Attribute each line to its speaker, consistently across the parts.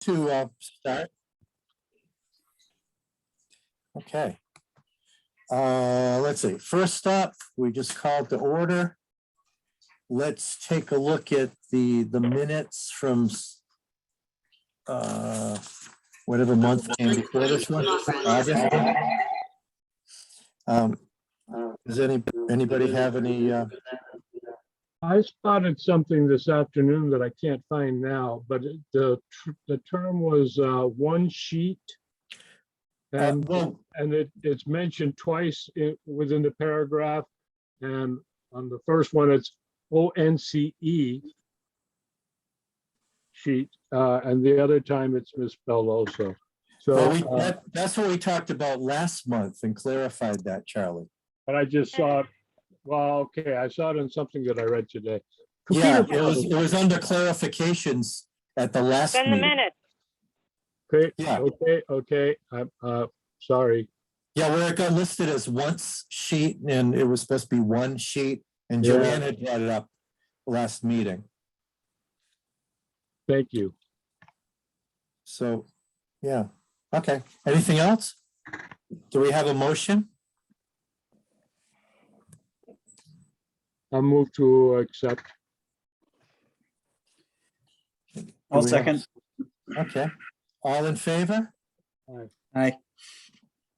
Speaker 1: to start? Okay. Let's see. First up, we just called to order. Let's take a look at the minutes from whatever month came before this one. August. Does anybody have any?
Speaker 2: I spotted something this afternoon that I can't find now, but the term was one sheet. And
Speaker 1: Well,
Speaker 2: it's mentioned twice within the paragraph. And on the first one, it's ONCE sheet. And the other time it's misspelled also. So
Speaker 1: that's what we talked about last month and clarified that, Charlie.
Speaker 2: but I just saw it. Well, okay, I saw it in something that I read today.
Speaker 1: Yeah, it was under clarifications at the last
Speaker 3: Send the
Speaker 1: meeting.
Speaker 3: minutes.
Speaker 2: Okay,
Speaker 1: Yeah.
Speaker 2: okay. I'm sorry.
Speaker 1: Yeah, where it got listed as once sheet and it was supposed to be one sheet, and
Speaker 2: Yeah.
Speaker 1: Joanne had brought it up last meeting.
Speaker 2: Thank you.
Speaker 1: So, yeah, okay. Anything else? Do we have a motion?
Speaker 2: I'll move to accept.
Speaker 4: I'll
Speaker 1: Do we have-
Speaker 4: second.
Speaker 1: Okay, all in favor?
Speaker 4: Aye.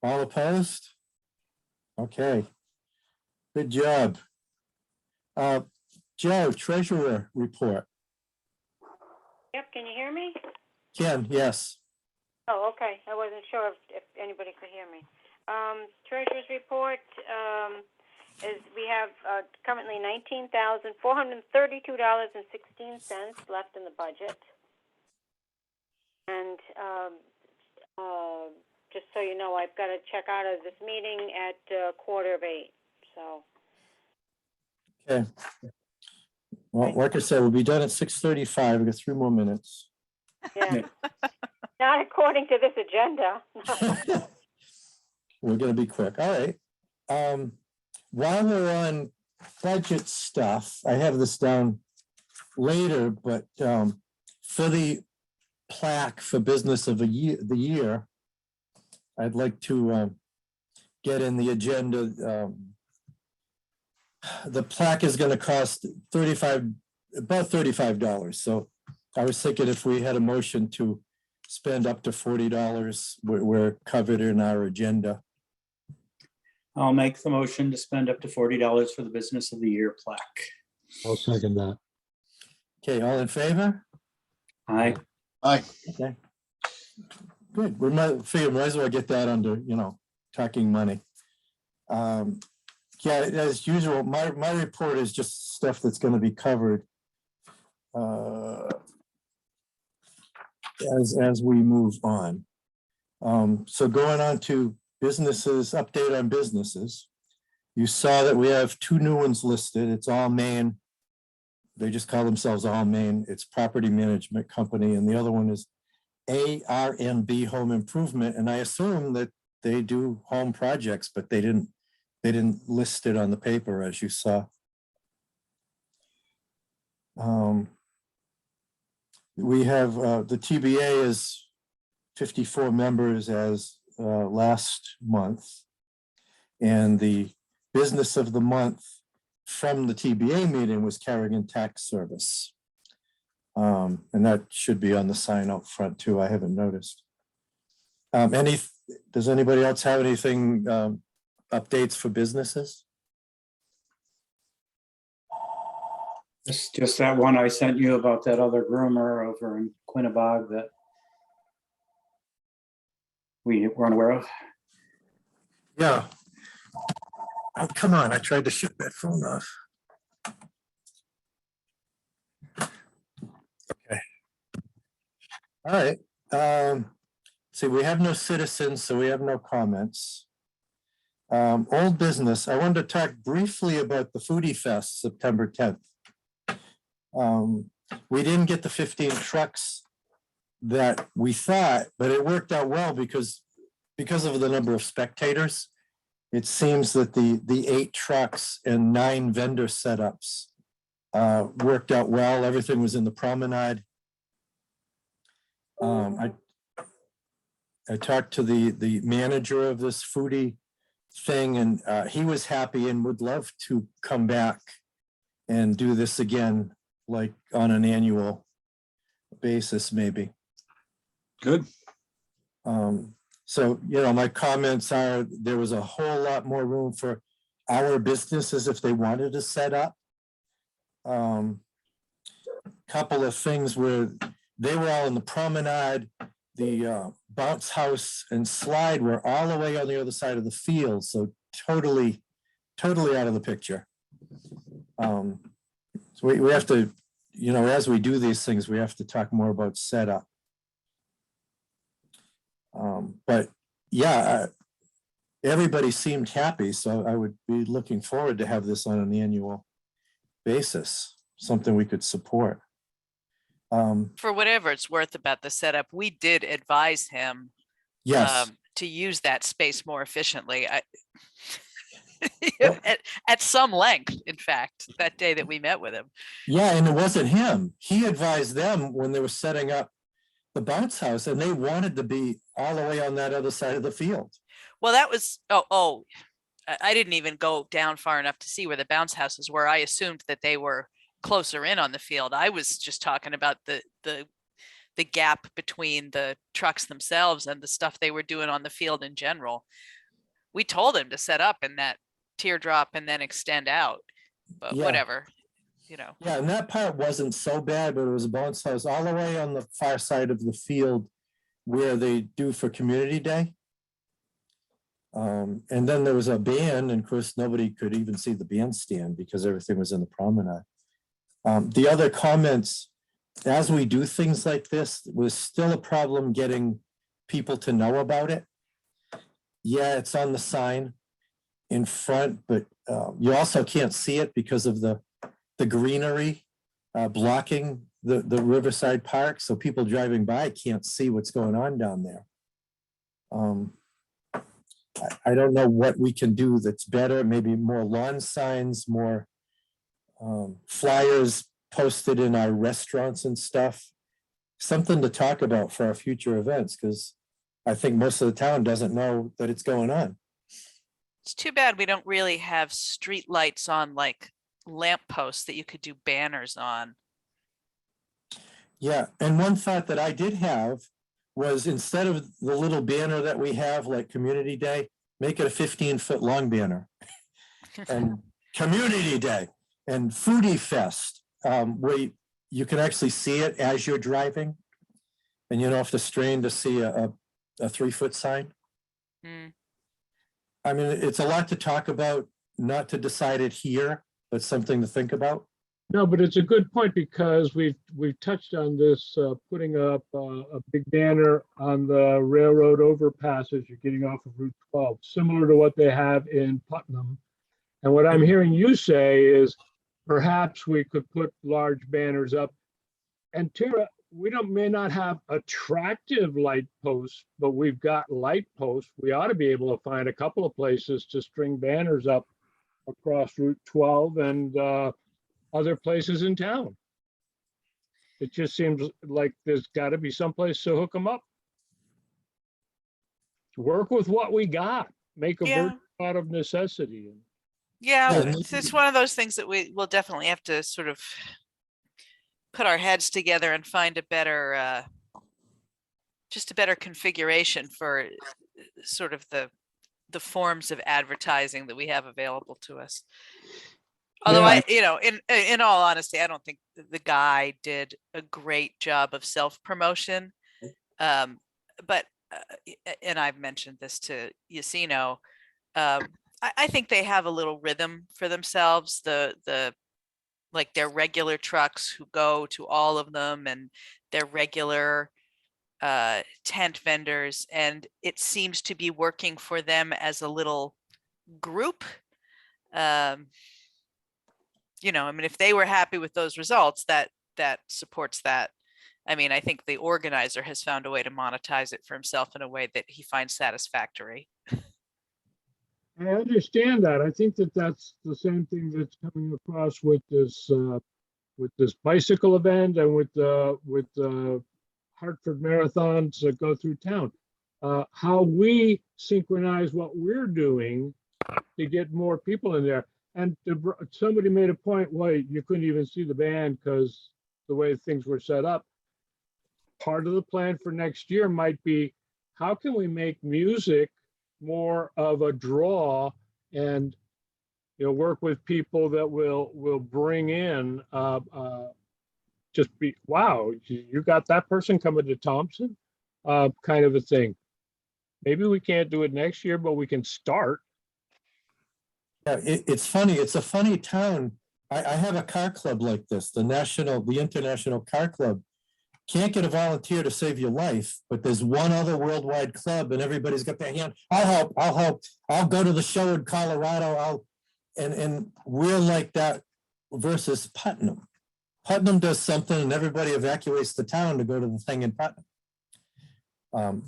Speaker 1: All opposed? Okay, good job. Joe, treasurer report.
Speaker 3: Yep, can you hear me?
Speaker 1: Ken, yes.
Speaker 3: Oh, okay. I wasn't sure if anybody could hear me. Treasurer's report is we have currently $19,432.16 left in the budget. And just so you know, I've got to check out of this meeting at 7:45. So,
Speaker 1: Okay. Well, like I said, we'll be done at 6:35. We got 3 more minutes.
Speaker 3: yeah. Not according to this agenda.
Speaker 1: We're gonna be quick. All right. While we're on budget stuff, I have this down later, but for the plaque for business of the year, I'd like to get in the agenda. The plaque is going to cost about $35. So I was thinking if we had a motion to spend up to $40, we're covered in our agenda.
Speaker 4: I'll make the motion to spend up to $40 for the business of the year plaque.
Speaker 2: I'll second that.
Speaker 1: Okay, all in favor?
Speaker 4: Aye.
Speaker 1: Okay. Good. We might as well get that under, talking money. Yeah, as usual, my report is just stuff that's going to be covered as we move on. So going on to businesses, update on businesses. You saw that we have 2 new ones listed. It's All Main. They just call themselves All Main. It's Property Management Company, and the other one is ARNB Home Improvement. And I assume that they do home projects, but they didn't list it on the paper, as you saw. We have the TBA is 54 members as last month, and the business of the month from the TBA meeting was Carrigan Tax Service. And that should be on the sign out front too. I haven't noticed. Does anybody else have anything, updates for businesses?
Speaker 4: It's just that one I sent you about that other groomer over in Quinnebog that we weren't aware of.
Speaker 1: Yeah. Oh, come on. I tried to shut that phone off. Okay. All right. See, we have no citizens, so we have no comments. Old business. I wanted to talk briefly about the Foodie Fest, September 10th. We didn't get the 15 trucks that we thought, but it worked out well because of the number of spectators. It seems that the 8 trucks and 9 vendor setups worked out well. Everything was in the promenade. I talked to the manager of this foodie thing, and he was happy and would love to come back and do this again, like on an annual basis, maybe.
Speaker 4: Good.
Speaker 1: So, my comments are, there was a whole lot more room for our businesses if they wanted to set up. Couple of things where they were all in the promenade, the bounce house and slide were all the way on the other side of the field, so totally out of the picture. So we have to, as we do these things, we have to talk more about setup. But yeah, everybody seemed happy, so I would be looking forward to have this on an annual basis, something we could support.
Speaker 5: For whatever it's worth about the setup, we did advise him
Speaker 1: Yes,
Speaker 5: to use that space more efficiently.
Speaker 1: Well-
Speaker 5: At some length, in fact, that day that we met with him.
Speaker 1: yeah, and it wasn't him. He advised them when they were setting up the bounce house, and they wanted to be all the way on that other side of the field.
Speaker 5: Well, that was, I didn't even go down far enough to see where the bounce houses were. I assumed that they were closer in on the field. I was just talking about the gap between the trucks themselves and the stuff they were doing on the field in general. We told him to set up in that teardrop and then extend out, but
Speaker 1: Yeah.
Speaker 5: whatever,
Speaker 1: Yeah, and that part wasn't so bad, but it was a bounce house all the way on the far side of the field where they do for Community Day. And then there was a band, and of course, nobody could even see the bandstand because everything was in the promenade. The other comments, as we do things like this, was still a problem getting people to know about it. Yeah, it's on the sign in front, but you also can't see it because of the greenery blocking the Riverside Park. So people driving by can't see what's going on down there. I don't know what we can do that's better, maybe more lawn signs, more flyers posted in our restaurants and stuff. Something to talk about for our future events, because I think most of the town doesn't know that it's going on.
Speaker 5: it's too bad we don't really have street lights on like lamp posts that you could do banners on.
Speaker 1: Yeah, and one thought that I did have was, instead of the little banner that we have, like Community Day, make it a 15-foot long banner. And Community Day and Foodie Fest, where you can actually see it as you're driving, and you don't have to strain to see a 3-foot sign.
Speaker 5: Hmm.
Speaker 1: I mean, it's a lot to talk about, not to decide it here, but something to think about.
Speaker 2: No, but it's a good point, because we've touched on this, putting up a big banner on the railroad overpass as you're getting off of Route 12, similar to what they have in Putnam. And what I'm hearing you say is perhaps we could put large banners up. And Tara, we may not have attractive light posts, but we've got light posts. We ought to be able to find a couple of places to string banners up across Route 12 and other places in town. It just seems like there's got to be someplace to hook them up. Work with what we got, make a
Speaker 5: Yeah.
Speaker 2: virtue out of necessity.
Speaker 5: Yeah,
Speaker 1: Yeah,
Speaker 5: it's one of those things that we will definitely have to sort of put our heads together and find a better, just a better configuration for sort of the forms of advertising that we have available to us. Although
Speaker 1: Yeah.
Speaker 5: in all honesty, I don't think the guy did a great job of self-promotion. But and I've mentioned this to Yacino, I think they have a little rhythm for themselves. The like their regular trucks who go to all of them, and their regular tent vendors, and it seems to be working for them as a little group. I mean, if they were happy with those results, that supports that. I mean, I think the organizer has found a way to monetize it for himself in a way that he finds satisfactory.
Speaker 2: I understand that. I think that that's the same thing that's coming across with this bicycle event and with the Hartford marathons that go through town. How we synchronize what we're doing to get more people in there. And somebody made a point, why you couldn't even see the band because the way things were set up. Part of the plan for next year might be, how can we make music more of a draw and, you know, work with people that will bring in, just be, wow, you got that person coming to Thompson, kind of a thing. Maybe we can't do it next year, but we can start.
Speaker 1: Yeah, it's funny. It's a funny town. I have a car club like this, the International Car Club. Can't get a volunteer to save your life, but there's one other worldwide club and everybody's got their hand. I'll help. I'll go to the show in Colorado. And we're like that versus Putnam. Putnam does something and everybody evacuates the town to go to the thing in Putnam.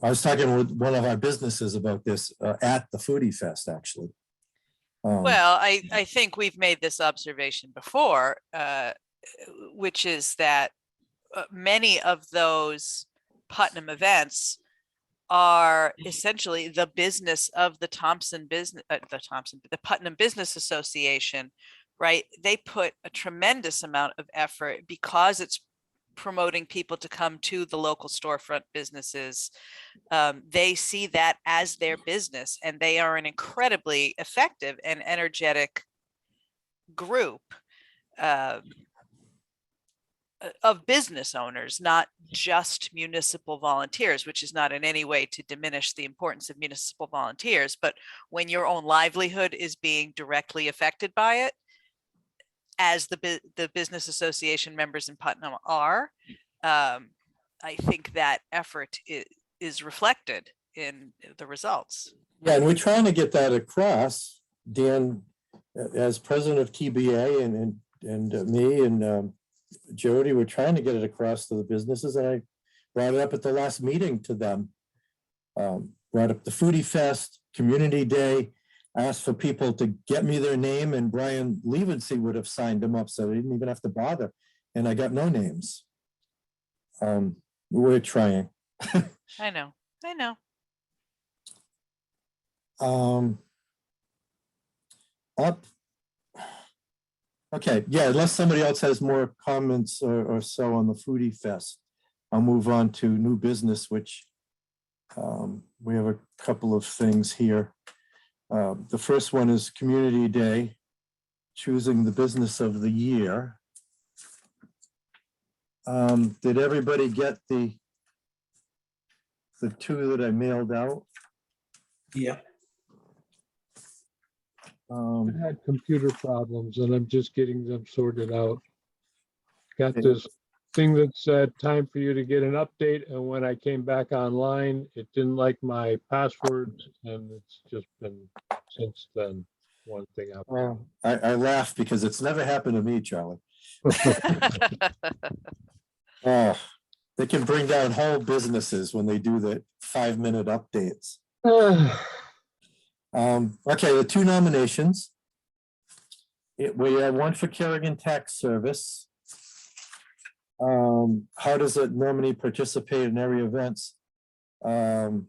Speaker 1: I was talking with one of our businesses about this at the Foodie Fest, actually.
Speaker 5: Well, I think we've made this observation before, which is that many of those Putnam events are essentially the business of the the Putnam Business Association, right? They put a tremendous amount of effort because it's promoting people to come to the local storefront businesses. They see that as their business, and they are an incredibly effective and energetic group of business owners, not just municipal volunteers, which is not in any way to diminish the importance of municipal volunteers. But when your own livelihood is being directly affected by it, as the business association members in Putnam are, I think that effort is reflected in the results.
Speaker 1: Yeah, and we're trying to get that across, Dan, as president of TBA and me and Jody, we're trying to get it across to the businesses, and I brought it up at the last meeting to them. Brought up the Foodie Fest, Community Day, asked for people to get me their name, and Brian Levency would have signed them up, so they didn't even have to bother. And I got no names. We're trying.
Speaker 5: I know.
Speaker 1: Up. Okay, yeah, unless somebody else has more comments or so on the Foodie Fest, I'll move on to new business, which we have a couple of things here. The first one is Community Day, choosing the business of the year. Did everybody get the two that I mailed out?
Speaker 4: Yeah.
Speaker 2: I had computer problems and I'm just getting them sorted out. Got this thing that said time for you to get an update, and when I came back online, it didn't like my password, and it's just been since then one thing after.
Speaker 1: Well, I laugh because it's never happened to me, Charlie. They can bring down whole businesses when they do the 5-minute updates. Okay, the two nominations. We have one for Kerrigan Tax Service. How does a nominee participate in area events? Sandy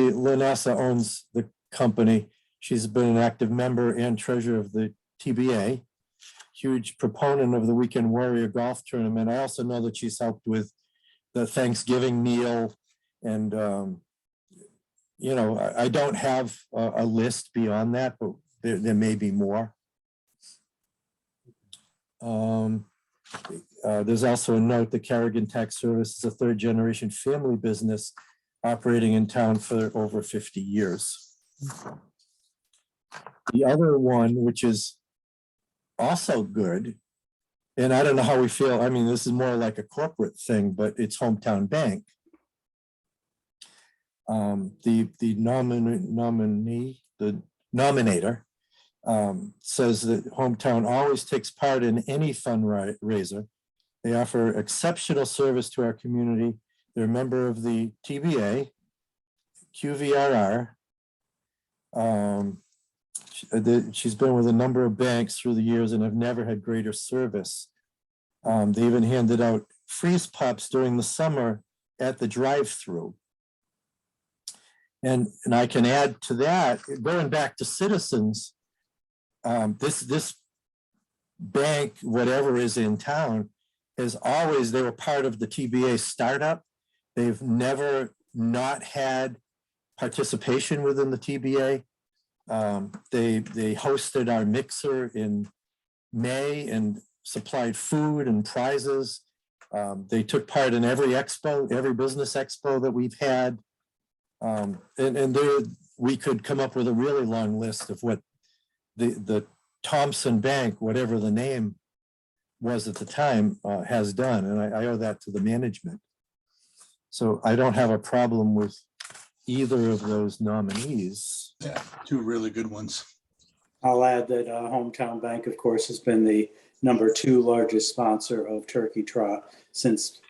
Speaker 1: Lanassa owns the company. She's been an active member and treasurer of the TBA. Huge proponent of the Weekend Warrior Golf Tournament. I also know that she's helped with the Thanksgiving meal, and you know, I don't have a list beyond that, but there may be more. There's also a note that Kerrigan Tax Service is a third-generation family business operating in town for over 50 years. The other one, which is also good, and I don't know how we feel, I mean, this is more like a corporate thing, but it's Hometown Bank. The nominator says that Hometown always takes part in any fundraiser. They offer exceptional service to our community. They're a member of the TBA, QVRR. She's been with a number of banks through the years and have never had greater service. They even handed out freeze pops during the summer at the drive-through. And I can add to that, going back to Citizens, this bank, whatever is in town, is always, they were part of the TBA startup. They've never not had participation within the TBA. They hosted our mixer in May and supplied food and prizes. They took part in every expo, every business expo that we've had. And there, we could come up with a really long list of what the Thompson Bank, whatever the name was at the time, has done. And I owe that to the management. So I don't have a problem with either of those nominees.
Speaker 6: Yeah, two really good ones.
Speaker 4: I'll add that Hometown Bank, of course, has been the #2 largest sponsor of Turkey Trot since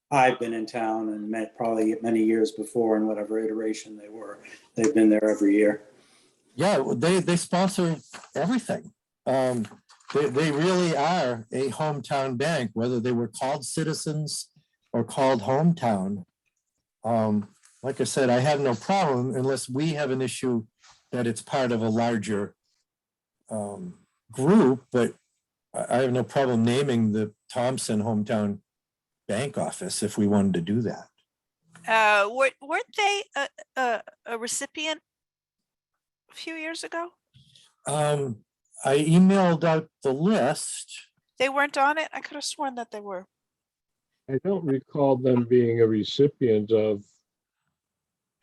Speaker 4: I've been in town, and probably many years before, in whatever iteration they were. They've been there every year.
Speaker 1: Yeah, they sponsor everything. They really are a hometown bank, whether they were called Citizens or called Hometown. Like I said, I have no problem unless we have an issue that it's part of a larger group, but I have no problem naming the Thompson Hometown Bank office if we wanted to do that.
Speaker 5: Weren't they a recipient a few years ago?
Speaker 1: I emailed out the list.
Speaker 5: They weren't on it? I could have sworn that they were.
Speaker 2: I don't recall them being a recipient of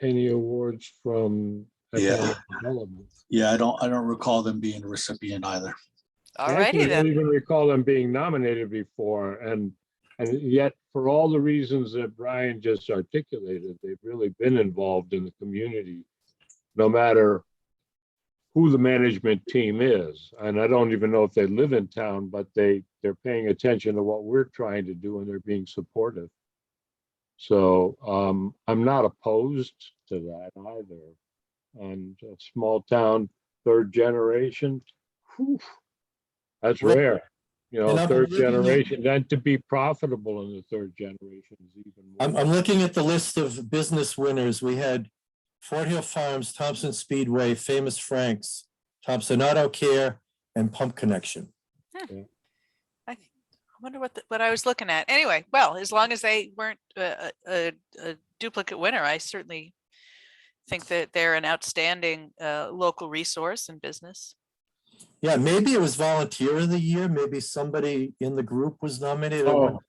Speaker 2: any awards from economic development.
Speaker 6: Yeah, I don't recall them being a recipient either.
Speaker 2: I actually
Speaker 5: Alrighty
Speaker 2: don't
Speaker 5: then.
Speaker 2: even recall them being nominated before, and yet, for all the reasons that Brian just articulated, they've really been involved in the community, no matter who the management team is. And I don't even know if they live in town, but they're paying attention to what we're trying to do, and they're being supportive. So I'm not opposed to that either. And a small town, third generation, whew, that's
Speaker 1: Right.
Speaker 2: rare. You know,
Speaker 1: And I'm
Speaker 2: third
Speaker 1: looking at-
Speaker 2: generation, then to be profitable in the third generation is even more.
Speaker 1: I'm looking at the list of business winners. We had Fort Hill Farms, Thompson Speedway, Famous Franks, Thompson Auto Care, and Pump Connection.
Speaker 5: I wonder what I was looking at. Anyway, well, as long as they weren't a duplicate winner, I certainly think that they're an outstanding local resource and business.
Speaker 1: Yeah, maybe it was Volunteer of the Year. Maybe somebody in the group was nominated.
Speaker 2: Oh,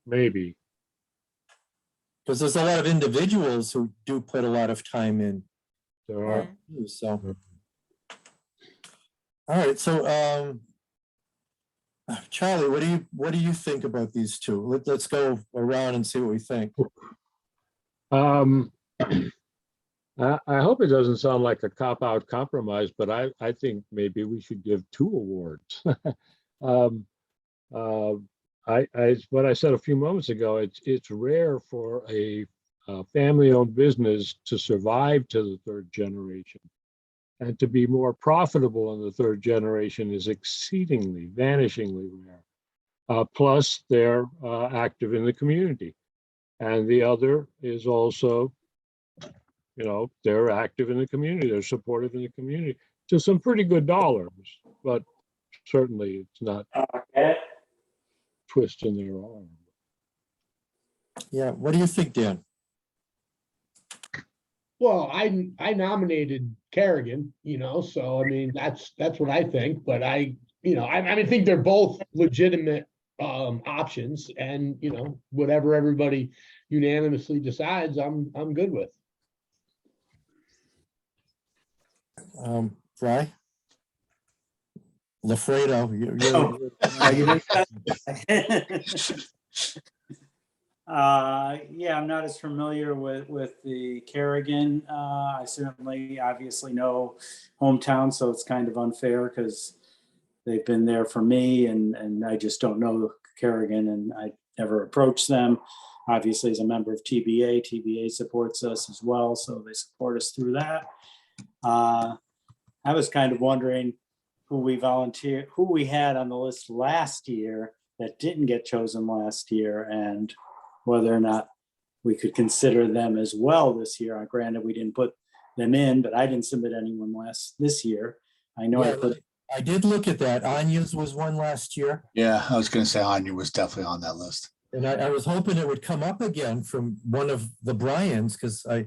Speaker 2: maybe.
Speaker 1: Because there's a lot of individuals who do put a lot of time in.
Speaker 2: There are.
Speaker 1: So, all right. So, Charlie, what do you think about these two? Let's go around and see what we think.
Speaker 2: I hope it doesn't sound like a cop-out compromise, but I think maybe we should give 2 awards. What I said a few moments ago, it's rare for a family-owned business to survive to the third generation, and to be more profitable in the third generation is exceedingly, vanishingly rare. Plus, they're active in the community, and the other is also, you know, they're active in the community, they're supportive in the community to some pretty good dollars, but certainly it's not twisting their arm.
Speaker 1: Yeah, what do you think, Dan?
Speaker 7: Well, I nominated Kerrigan, you know, so I mean, that's what I think, but I think they're both legitimate options, and you know, whatever everybody unanimously decides, I'm good with.
Speaker 1: Fry? Lafredo,
Speaker 4: Yeah, I'm not as familiar with the Kerrigan. I certainly obviously know Hometown, so it's kind of unfair because they've been there for me, and I just don't know Kerrigan, and I never approached them. Obviously, as a member of TBA supports us as well, so they support us through that. I was kind of wondering who we had on the list last year that didn't get chosen last year, and whether or not we could consider them as well this year. Granted, we didn't put them in, but I didn't submit anyone this year. I know I
Speaker 1: Yeah,
Speaker 4: put,
Speaker 1: I did look at that. Anya's was one last year.
Speaker 6: Yeah, I was gonna say Anya was definitely on that list.
Speaker 1: And I was hoping it would come up again from one of the Bryans, because I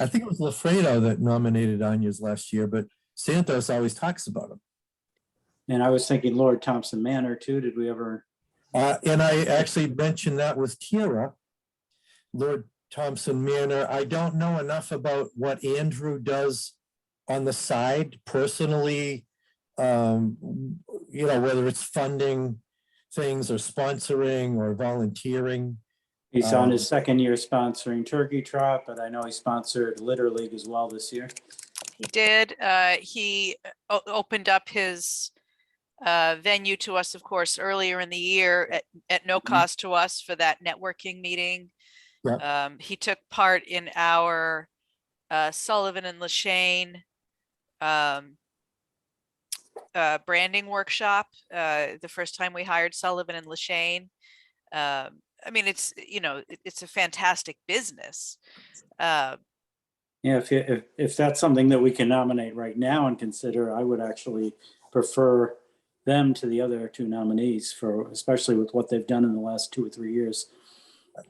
Speaker 1: think it was Lafredo that nominated Anya's last year, but Santos always talks about him.
Speaker 4: and I was thinking Lord Thompson Manor too. Did we ever?
Speaker 1: And I actually mentioned that with Tira, Lord Thompson Manor. I don't know enough about what Andrew does on the side personally. Whether it's funding things or sponsoring or volunteering.
Speaker 4: He's on his second year sponsoring Turkey Trot, but I know he sponsored Litter League as well this year.
Speaker 5: He did. He opened up his venue to us, of course, earlier in the year at no cost to us for that networking meeting.
Speaker 1: Yeah.
Speaker 5: He took part in our Sullivan and Lashane branding workshop the first time we hired Sullivan and Lashane. I mean, it's a fantastic business.
Speaker 4: Yeah, if that's something that we can nominate right now and consider, I would actually prefer them to the other two nominees especially with what they've done in the last 2 or 3 years.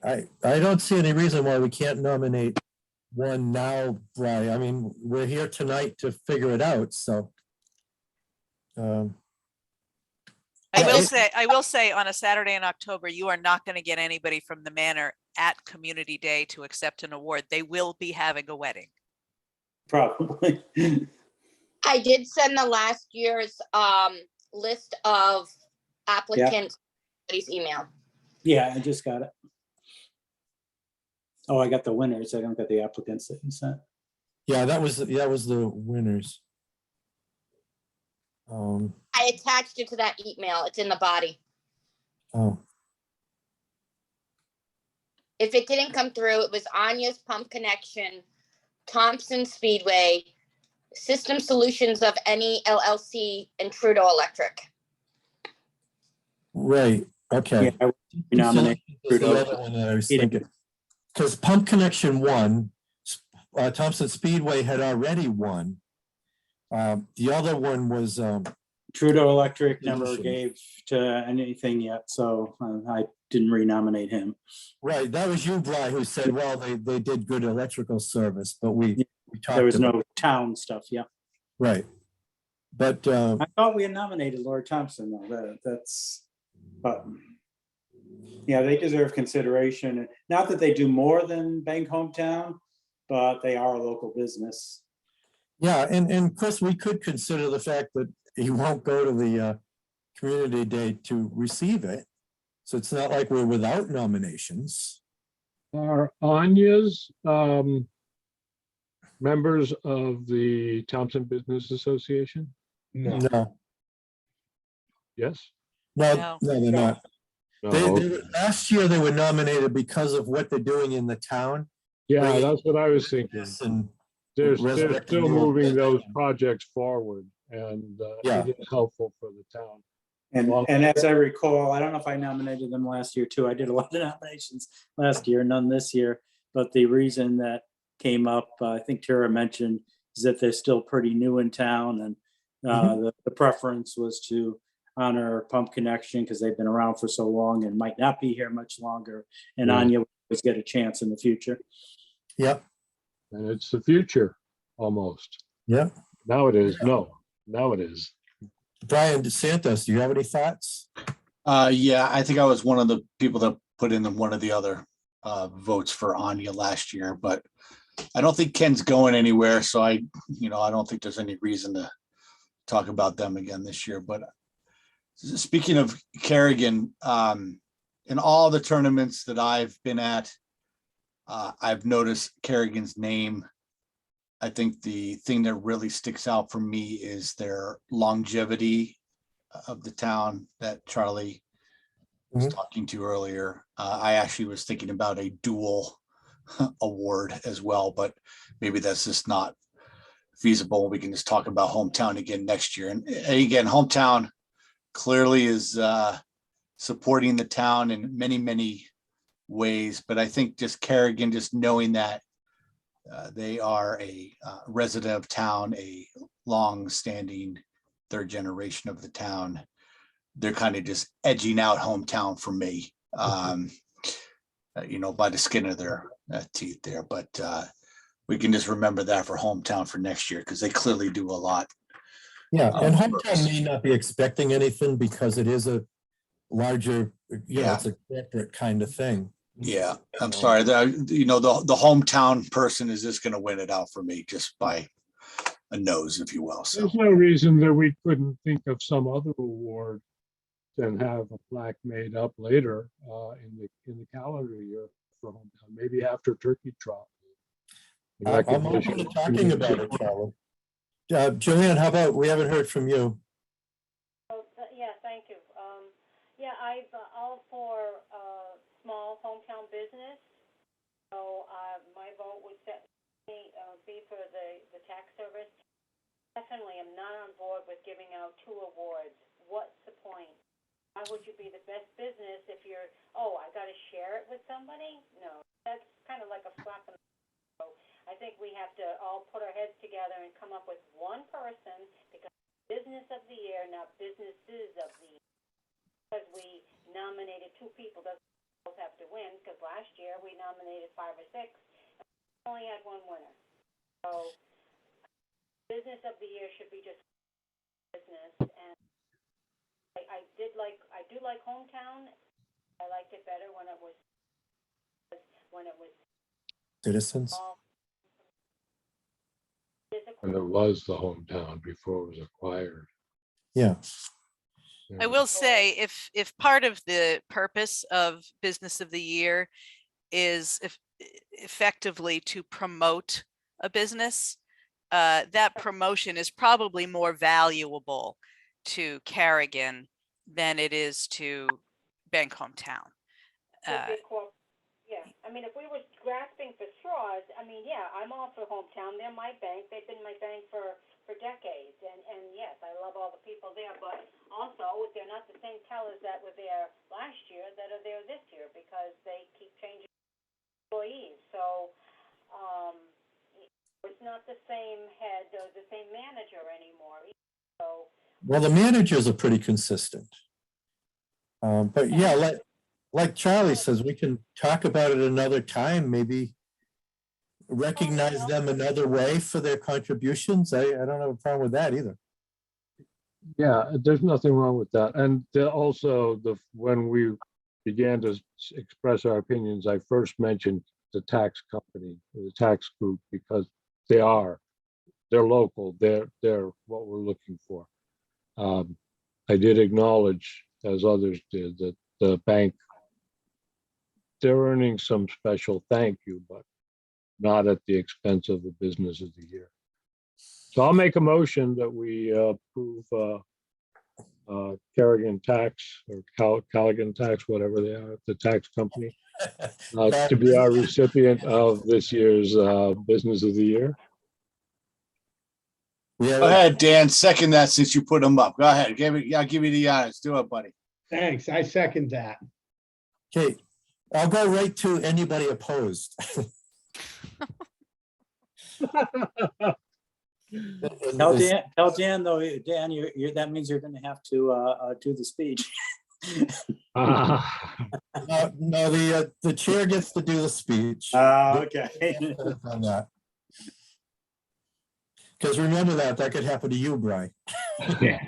Speaker 1: I don't see any reason why we can't nominate one now, Brian. I mean, we're here tonight to figure it out, so.
Speaker 5: I will say on a Saturday in October, you are not going to get anybody from the manor at Community Day to accept an award. They will be having a wedding.
Speaker 4: Probably.
Speaker 8: I did send the last year's list of applicants. Somebody's email.
Speaker 4: Yeah, I just got it. Oh, I got the winners. I don't got the applicants that you sent.
Speaker 1: Yeah, that was the winners.
Speaker 8: I attached it to that email. It's in the body.
Speaker 1: Oh,
Speaker 8: If it didn't come through, it was Anya's Pump Connection, Thompson Speedway, System Solutions of Any LLC, and Trudeau Electric.
Speaker 1: right, okay.
Speaker 4: Yeah, I would nominate
Speaker 1: That's the
Speaker 4: Trudeau.
Speaker 1: other one that I was thinking. Because Pump Connection won, Thompson Speedway had already won. The other one was,
Speaker 4: Trudeau Electric never
Speaker 1: Solutions.
Speaker 4: gave to anything yet, so I didn't renominate him.
Speaker 1: right, that was you, Brian, who said, well, they did good electrical service, but we talked.
Speaker 4: There was
Speaker 1: about-
Speaker 4: no town stuff, yeah.
Speaker 1: Right. But,
Speaker 4: I thought we had nominated Lord Thompson, though. But yeah, they deserve consideration. Not that they do more than Bank Hometown, but they are a local business.
Speaker 1: yeah, and of course, we could consider the fact that he won't go to the community day to receive it. So it's not like we're without nominations.
Speaker 2: Are Anya's members of the Thompson Business Association?
Speaker 7: No.
Speaker 1: No,
Speaker 2: Yes?
Speaker 1: no, they're not.
Speaker 2: No.
Speaker 1: Last year, they were nominated because of what they're doing in the town.
Speaker 2: Yeah, that's what I was thinking.
Speaker 1: And
Speaker 2: They're
Speaker 1: resurrecting
Speaker 2: still
Speaker 1: the old
Speaker 2: moving those
Speaker 1: business.
Speaker 2: projects forward, and
Speaker 1: Yeah.
Speaker 2: it is helpful for the town.
Speaker 4: And as I recall, I don't know if I nominated them last year too. I did a lot of nominations last year, none this year. But the reason that came up, I think Tara mentioned, is that they're still pretty new in town, and the preference was to honor Pump Connection because they've been around for so long and might not be here much longer. And
Speaker 2: Yeah.
Speaker 4: Anya will always get a chance in the future.
Speaker 1: Yep,
Speaker 2: And it's the future, almost.
Speaker 1: yep.
Speaker 2: Now it is. No, now it is.
Speaker 1: Brian DeSantos, do you have any thoughts?
Speaker 6: Yeah, I think I was one of the people that put in one of the other votes for Anya last year, but I don't think Ken's going anywhere. So I don't think there's any reason to talk about them again this year. But speaking of Kerrigan, in all the tournaments that I've been at, I've noticed Kerrigan's name. I think the thing that really sticks out for me is their longevity of the town that Charlie was talking to earlier. I actually was thinking about a dual award as well, but maybe that's just not feasible. We can just talk about Hometown again next year. And again, Hometown clearly is supporting the town in many, many ways, but I think just Kerrigan, just knowing that they are a resident of town, a long-standing third generation of the town, they're kind of just edging out hometown for me, by the skin of their teeth there. But we can just remember that for hometown for next year, because they clearly do a lot.
Speaker 1: Yeah, and hometown may not be expecting anything because it is a larger, it's a corporate kind of thing.
Speaker 6: Yeah, I'm sorry. The hometown person is just going to win it out for me just by a nose, if you will. So
Speaker 2: There's no reason that we couldn't think of some other award and have a plaque made up later in the calendar year for hometown, maybe after Turkey Trot.
Speaker 1: I'm open to talking about it, Charlie. Joanne, how about, we haven't heard from you.
Speaker 3: Oh, yeah, thank you. Yeah, I've all for small hometown business. So my vote would be for the tax service. Definitely, I'm not on board with giving out 2 awards. What's the point? Why would you be the best business if you're, I got to share it with somebody? No, that's kind of like a slap in the face. So I think we have to all put our heads together and come up with one person, because business of the year, not businesses of the year. Because we nominated 2 people, doesn't both have to win, because last year we nominated 5 or 6, and we only had 1 winner. So business of the year should be just business. And I do like hometown. I liked it better when it was
Speaker 1: Citizens.
Speaker 2: And it was the hometown before it was acquired.
Speaker 1: Yeah.
Speaker 5: I will say, if part of the purpose of Business of the Year is effectively to promote a business, that promotion is probably more valuable to Kerrigan than it is to Bank Hometown.
Speaker 3: Yeah, I mean, if we were grasping for straws, I'm all for hometown. They're my bank. They've been my bank for decades. And yes, I love all the people there, but also they're not the same tellers that were there last year that are there this year, because they keep changing employees. So it's not the same head or the same manager anymore. So,
Speaker 1: Well, the managers are pretty consistent. But yeah, like Charlie says, we can talk about it another time, maybe recognize them another way for their contributions. I don't have a problem with that either.
Speaker 2: Yeah, there's nothing wrong with that. And also, when we began to express our opinions, I first mentioned the tax company, the tax group, because they're local. They're what we're looking for. I did acknowledge, as others did, that the bank, they're earning some special thank you, but not at the expense of the Business of the Year. So I'll make a motion that we approve Kerrigan Tax, or Callaghan Tax, whatever they are, the tax company, to be our recipient of this year's Business of the Year.
Speaker 6: go ahead, Dan, second that since you put them up. Go ahead. I'll give you the honors. Do it, buddy.
Speaker 7: Thanks. I second that.
Speaker 1: Okay, I'll go right to anybody opposed.
Speaker 4: Tell Dan though, Dan, that means you're going to have to do the speech.
Speaker 1: No, the chair gets to do the speech.
Speaker 4: Okay.
Speaker 1: On that. Because remember that could happen to you, Brian.
Speaker 7: Yeah.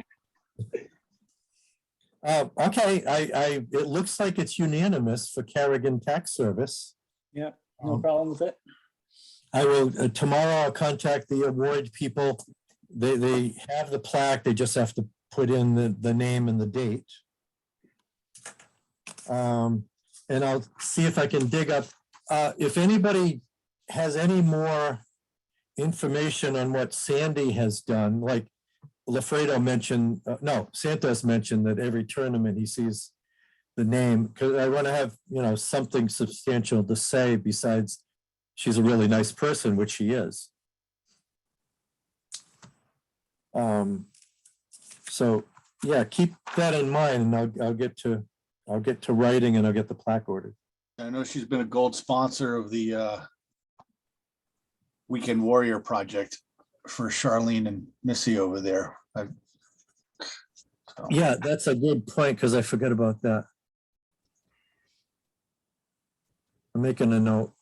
Speaker 1: Okay, it looks like it's unanimous for Kerrigan Tax Service.
Speaker 4: Yeah, no problem with it.
Speaker 1: I will, tomorrow I'll contact the award people. They have the plaque, they just have to put in the name and the date. And I'll see if I can dig up, if anybody has any more information on what Sandy has done, like Lafredo mentioned, Santos mentioned that every tournament he sees the name, because I want to have, something substantial to say besides she's a really nice person, which she is. So yeah, keep that in mind, and I'll get to writing, and I'll get the plaque ordered.
Speaker 6: I know she's been a gold sponsor of the Weekend Warrior Project for Charlene and Missy over there.
Speaker 1: Yeah, that's a good point, because I forgot about that. I'm making a note.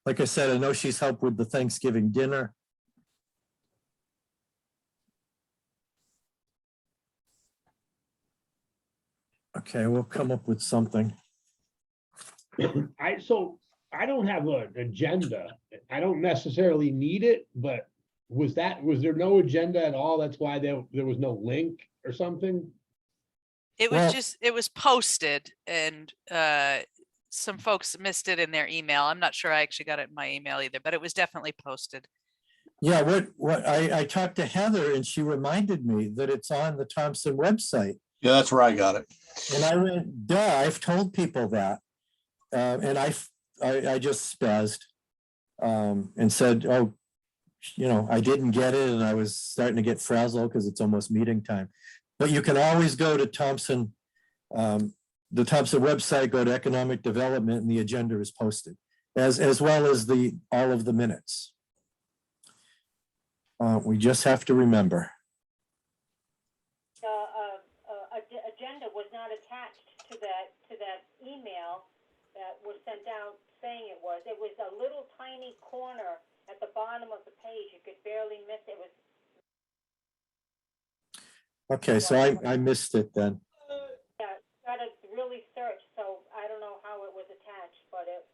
Speaker 1: Like I said, I know she's helped with the Thanksgiving dinner. Okay, we'll come up with something.
Speaker 7: So I don't have an agenda. I don't necessarily need it, but was there no agenda at all? That's why there was no link or something?
Speaker 5: It was
Speaker 1: Well-
Speaker 5: just, it was posted and some folks missed it in their email. I'm not sure I actually got it in my email either, but it was definitely posted.
Speaker 1: Yeah, what I talked to Heather and she reminded me that it's on the Thompson website.
Speaker 6: Yeah, that's where I got it.
Speaker 1: And I went, duh, I've told people that. And I just spazzed and said, oh, I didn't get it and I was starting to get frazzled because it's almost meeting time. But you can always go to Thompson, the Thompson website, go to economic development, and the agenda is posted, as well as all of the minutes. We just have to remember.
Speaker 3: Agenda was not attached to that email that was sent out saying it was. It was a little tiny corner at the bottom of the page. You could barely miss it. It was.
Speaker 1: Okay, so I missed it then.
Speaker 3: Yeah, got to really search. So I don't know how it was attached, but it.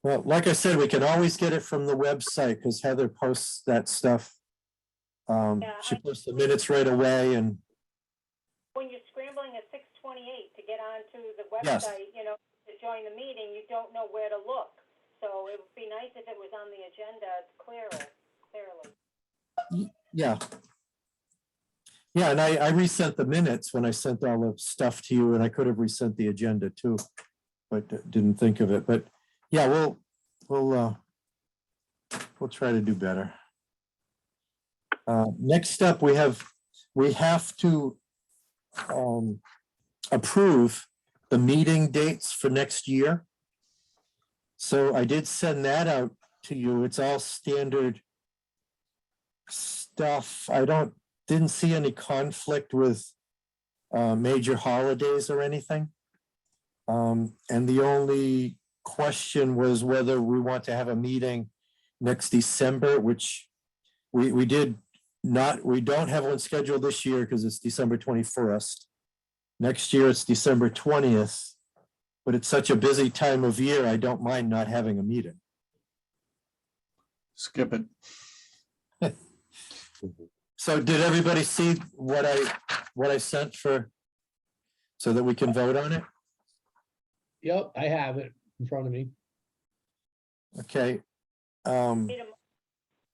Speaker 1: Well, like I said, we can always get it from the website because Heather posts that stuff. She posts the minutes right away and.
Speaker 3: When you're scrambling at 6:28 to get onto the
Speaker 1: Yes.
Speaker 3: website, to join the meeting, you don't know where to look. So it would be nice if it was on the agenda clearly.
Speaker 1: Yeah. Yeah, and I resent the minutes when I sent all the stuff to you, and I could have resent the agenda too, but didn't think of it. But yeah, we'll try to do better. Next up, we have to approve the meeting dates for next year. So I did send that out to you. It's all standard stuff. I didn't see any conflict with major holidays or anything. And the only question was whether we want to have a meeting next December, which we don't have one scheduled this year because it's December 21st. Next year it's December 20th, but it's such a busy time of year, I don't mind not having a meeting.
Speaker 6: Skip it.
Speaker 1: So did everybody see what I sent so that we can vote on it?
Speaker 7: Yep, I have it in front of me.
Speaker 1: Okay.
Speaker 3: Need a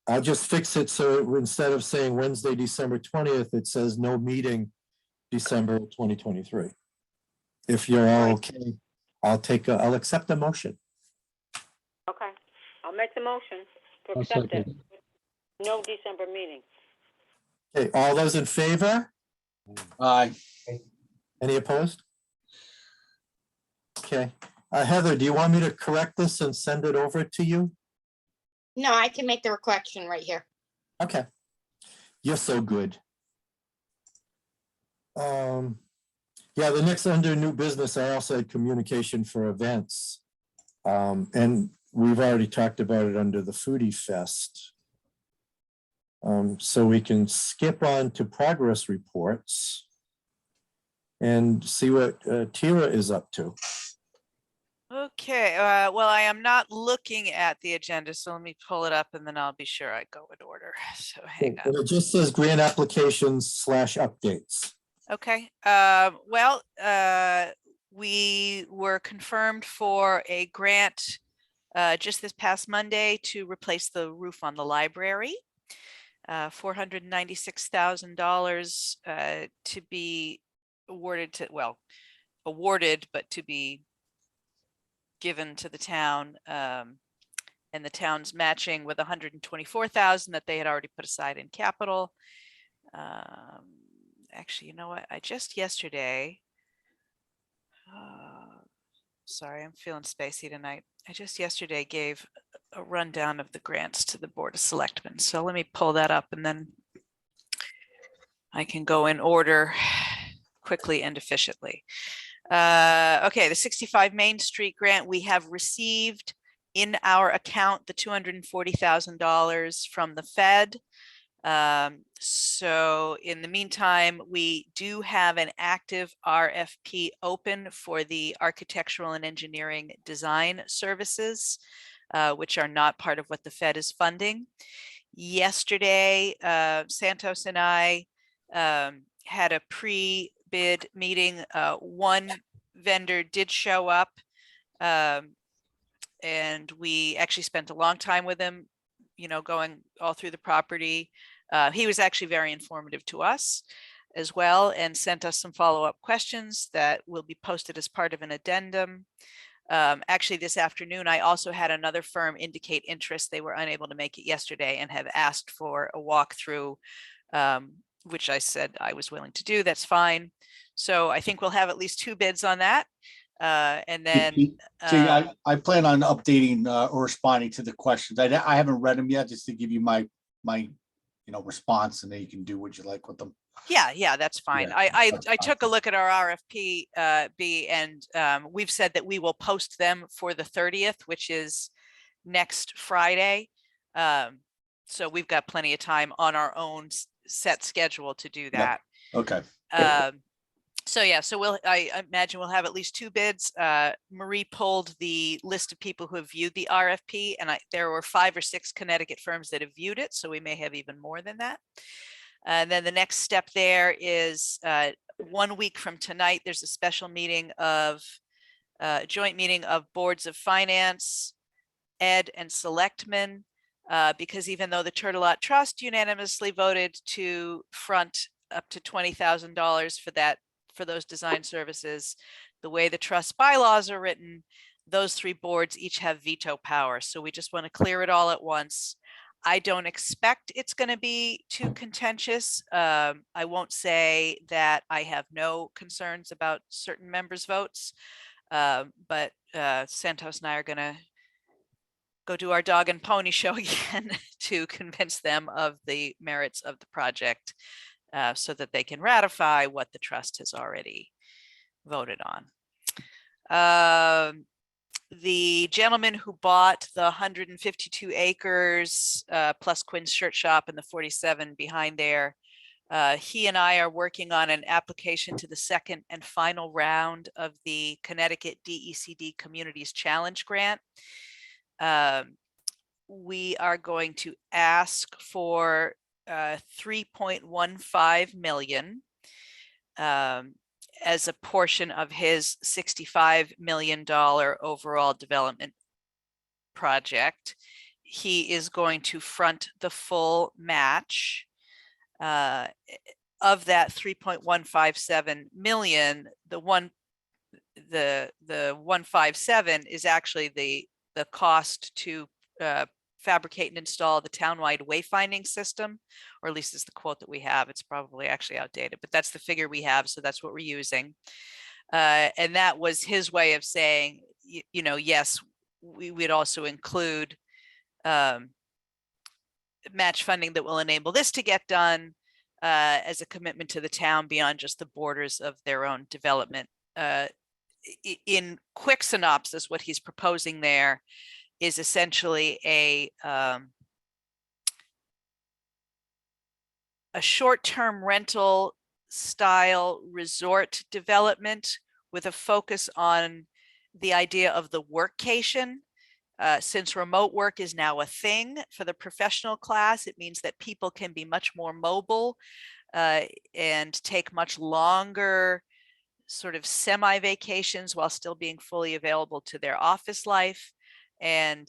Speaker 1: I'll just fix it so instead of saying Wednesday, December 20th, it says no meeting December 2023. If you're all okay, I'll accept the motion.
Speaker 3: Okay, I'll make the motion to
Speaker 2: I'll
Speaker 3: accept it.
Speaker 2: second.
Speaker 3: No December meeting.
Speaker 1: Okay, all those in favor?
Speaker 6: Aye.
Speaker 1: Any opposed? Okay, Heather, do you want me to correct this and send it over to you?
Speaker 8: No, I can make the correction right here.
Speaker 1: Okay, you're so good. Yeah, the next under new business, I also had communication for events. And we've already talked about it under the Foodie Fest. So we can skip on to progress reports and see what Tira is up to.
Speaker 5: Okay, well, I am not looking at the agenda, so let me pull it up and then I'll be sure I go in order. So hang on.
Speaker 1: And it just says grant applications / updates.
Speaker 5: Okay, well, we were confirmed for a grant just this past Monday to replace the roof on the library. $496,000 to be awarded but to be given to the town, and the town's matching with 124,000 that they had already put aside in capital. actually, you know what? I just yesterday, sorry, I'm feeling spacey tonight. I just yesterday gave a rundown of the grants to the Board of Selectmen. So let me pull that up and then I can go in order quickly and efficiently. Okay, the 65 Main Street grant, we have received in our account the $240,000 from the Fed. So in the meantime, we do have an active RFP open for the architectural and engineering design services, which are not part of what the Fed is funding. Yesterday, Santos and I had a pre-bid meeting. One vendor did show up, and we actually spent a long time with him, you know, going all through the property. He was actually very informative to us as well and sent us some follow-up questions that will be posted as part of an addendum. Actually, this afternoon, I also had another firm indicate interest. They were unable to make it yesterday and have asked for a walkthrough, which I said I was willing to do. That's fine. So I think we'll have at least 2 bids on that. And then
Speaker 6: See, I plan on updating or responding to the questions. I haven't read them yet, just to give you my response, and then you can do what you like with them.
Speaker 5: yeah, that's fine.
Speaker 6: Yeah,
Speaker 5: I
Speaker 6: that's
Speaker 5: took a look at our RFP B, and we've said that we will post them for the 30th, which is next Friday. So we've got plenty of time on our own set schedule to do that.
Speaker 6: Okay.
Speaker 5: So yeah, so I imagine we'll have at least 2 bids. Marie pulled the list of people who have viewed the RFP, and there were 5 or 6 Connecticut firms that have viewed it, so we may have even more than that. And then the next step there is 1 week from tonight, there's a special meeting of joint meeting of boards of finance, ed, and selectmen, because even though the Turtelot Trust unanimously voted to front up to $20,000 for those design services, the way the trust bylaws are written, those 3 boards each have veto power. So we just want to clear it all at once. I don't expect it's going to be too contentious. I won't say that I have no concerns about certain members' votes, but Santos and I are going to go do our dog and pony show again to convince them of the merits of the project, so that they can ratify what the trust has already voted on. The gentleman who bought the 152 acres plus Quinn's Shirt Shop and the 47 behind there, he and I are working on an application to the second and final round of the Connecticut DECD Communities Challenge Grant. We are going to ask for 3.15 million as a portion of his $65 million overall development project. He is going to front the full match. Of that 3.157 million, the 157 is actually the cost to fabricate and install the townwide wayfinding system, or at least is the quote that we have. It's probably actually outdated, but that's the figure we have, so that's what we're using. And that was his way of saying, yes, we would also include match funding that will enable this to get done, as a commitment to the town beyond just the borders of their own development. In quick synopsis, what he's proposing there is essentially a short-term rental style resort development with a focus on the idea of the workcation. Since remote work is now a thing for the professional class, it means that people can be much more mobile and take much longer sort of semi-vacations while still being fully available to their office life. And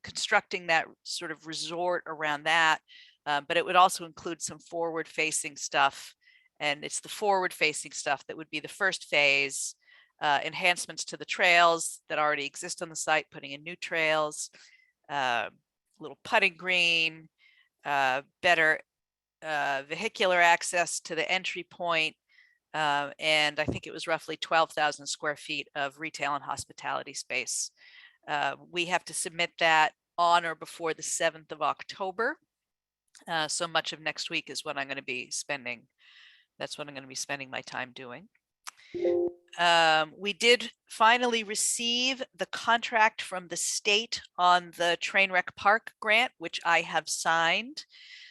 Speaker 5: constructing that sort of resort around that, but it would also include some forward-facing stuff, and it's the forward-facing stuff that would be the first phase. Enhancements to the trails that already exist on the site, putting in new trails, little putting green, better vehicular access to the entry point, and I think it was roughly 12,000 square feet of retail and hospitality space. We have to submit that on or before the 7th of October. So much of next week is what I'm going to be spending. That's what I'm going to be spending my time doing. We did finally receive the contract from the state on the Trainwreck Park grant, which I have signed.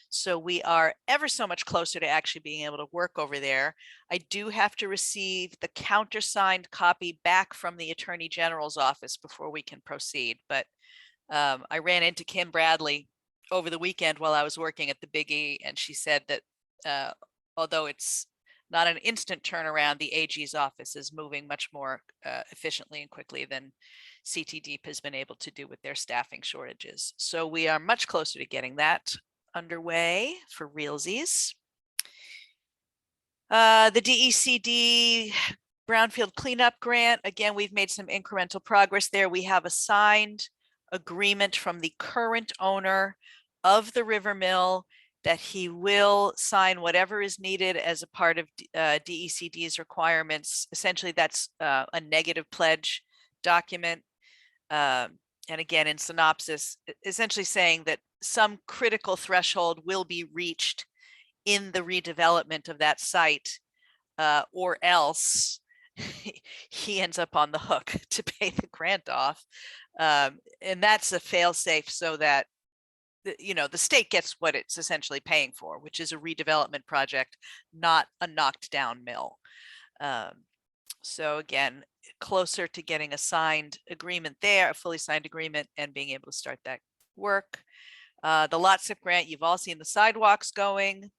Speaker 5: So we are ever so much closer to actually being able to work over there. I do have to receive the countersigned copy back from the Attorney General's office before we can proceed. But I ran into Kim Bradley over the weekend while I was working at the Big E, and she said that although it's not an instant turnaround, the AG's office is moving much more efficiently and quickly than CTDeep has been able to do with their staffing shortages. So we are much closer to getting that underway for realsies. The DECD brownfield cleanup grant, again, we've made some incremental progress there. We have a signed agreement from the current owner of the River Mill that he will sign whatever is needed as a part of DECD's requirements. Essentially, that's a negative pledge document. And again, in synopsis, essentially saying that some critical threshold will be reached in the redevelopment of that site, or else he ends up on the hook to pay the grant off. And that's a fail-safe so that the state gets what it's essentially paying for, which is a redevelopment project, not a knocked down mill. So again, closer to getting a signed agreement there, a fully signed agreement, and being able to start that work. The LOTSIP grant, you've all seen the sidewalks going.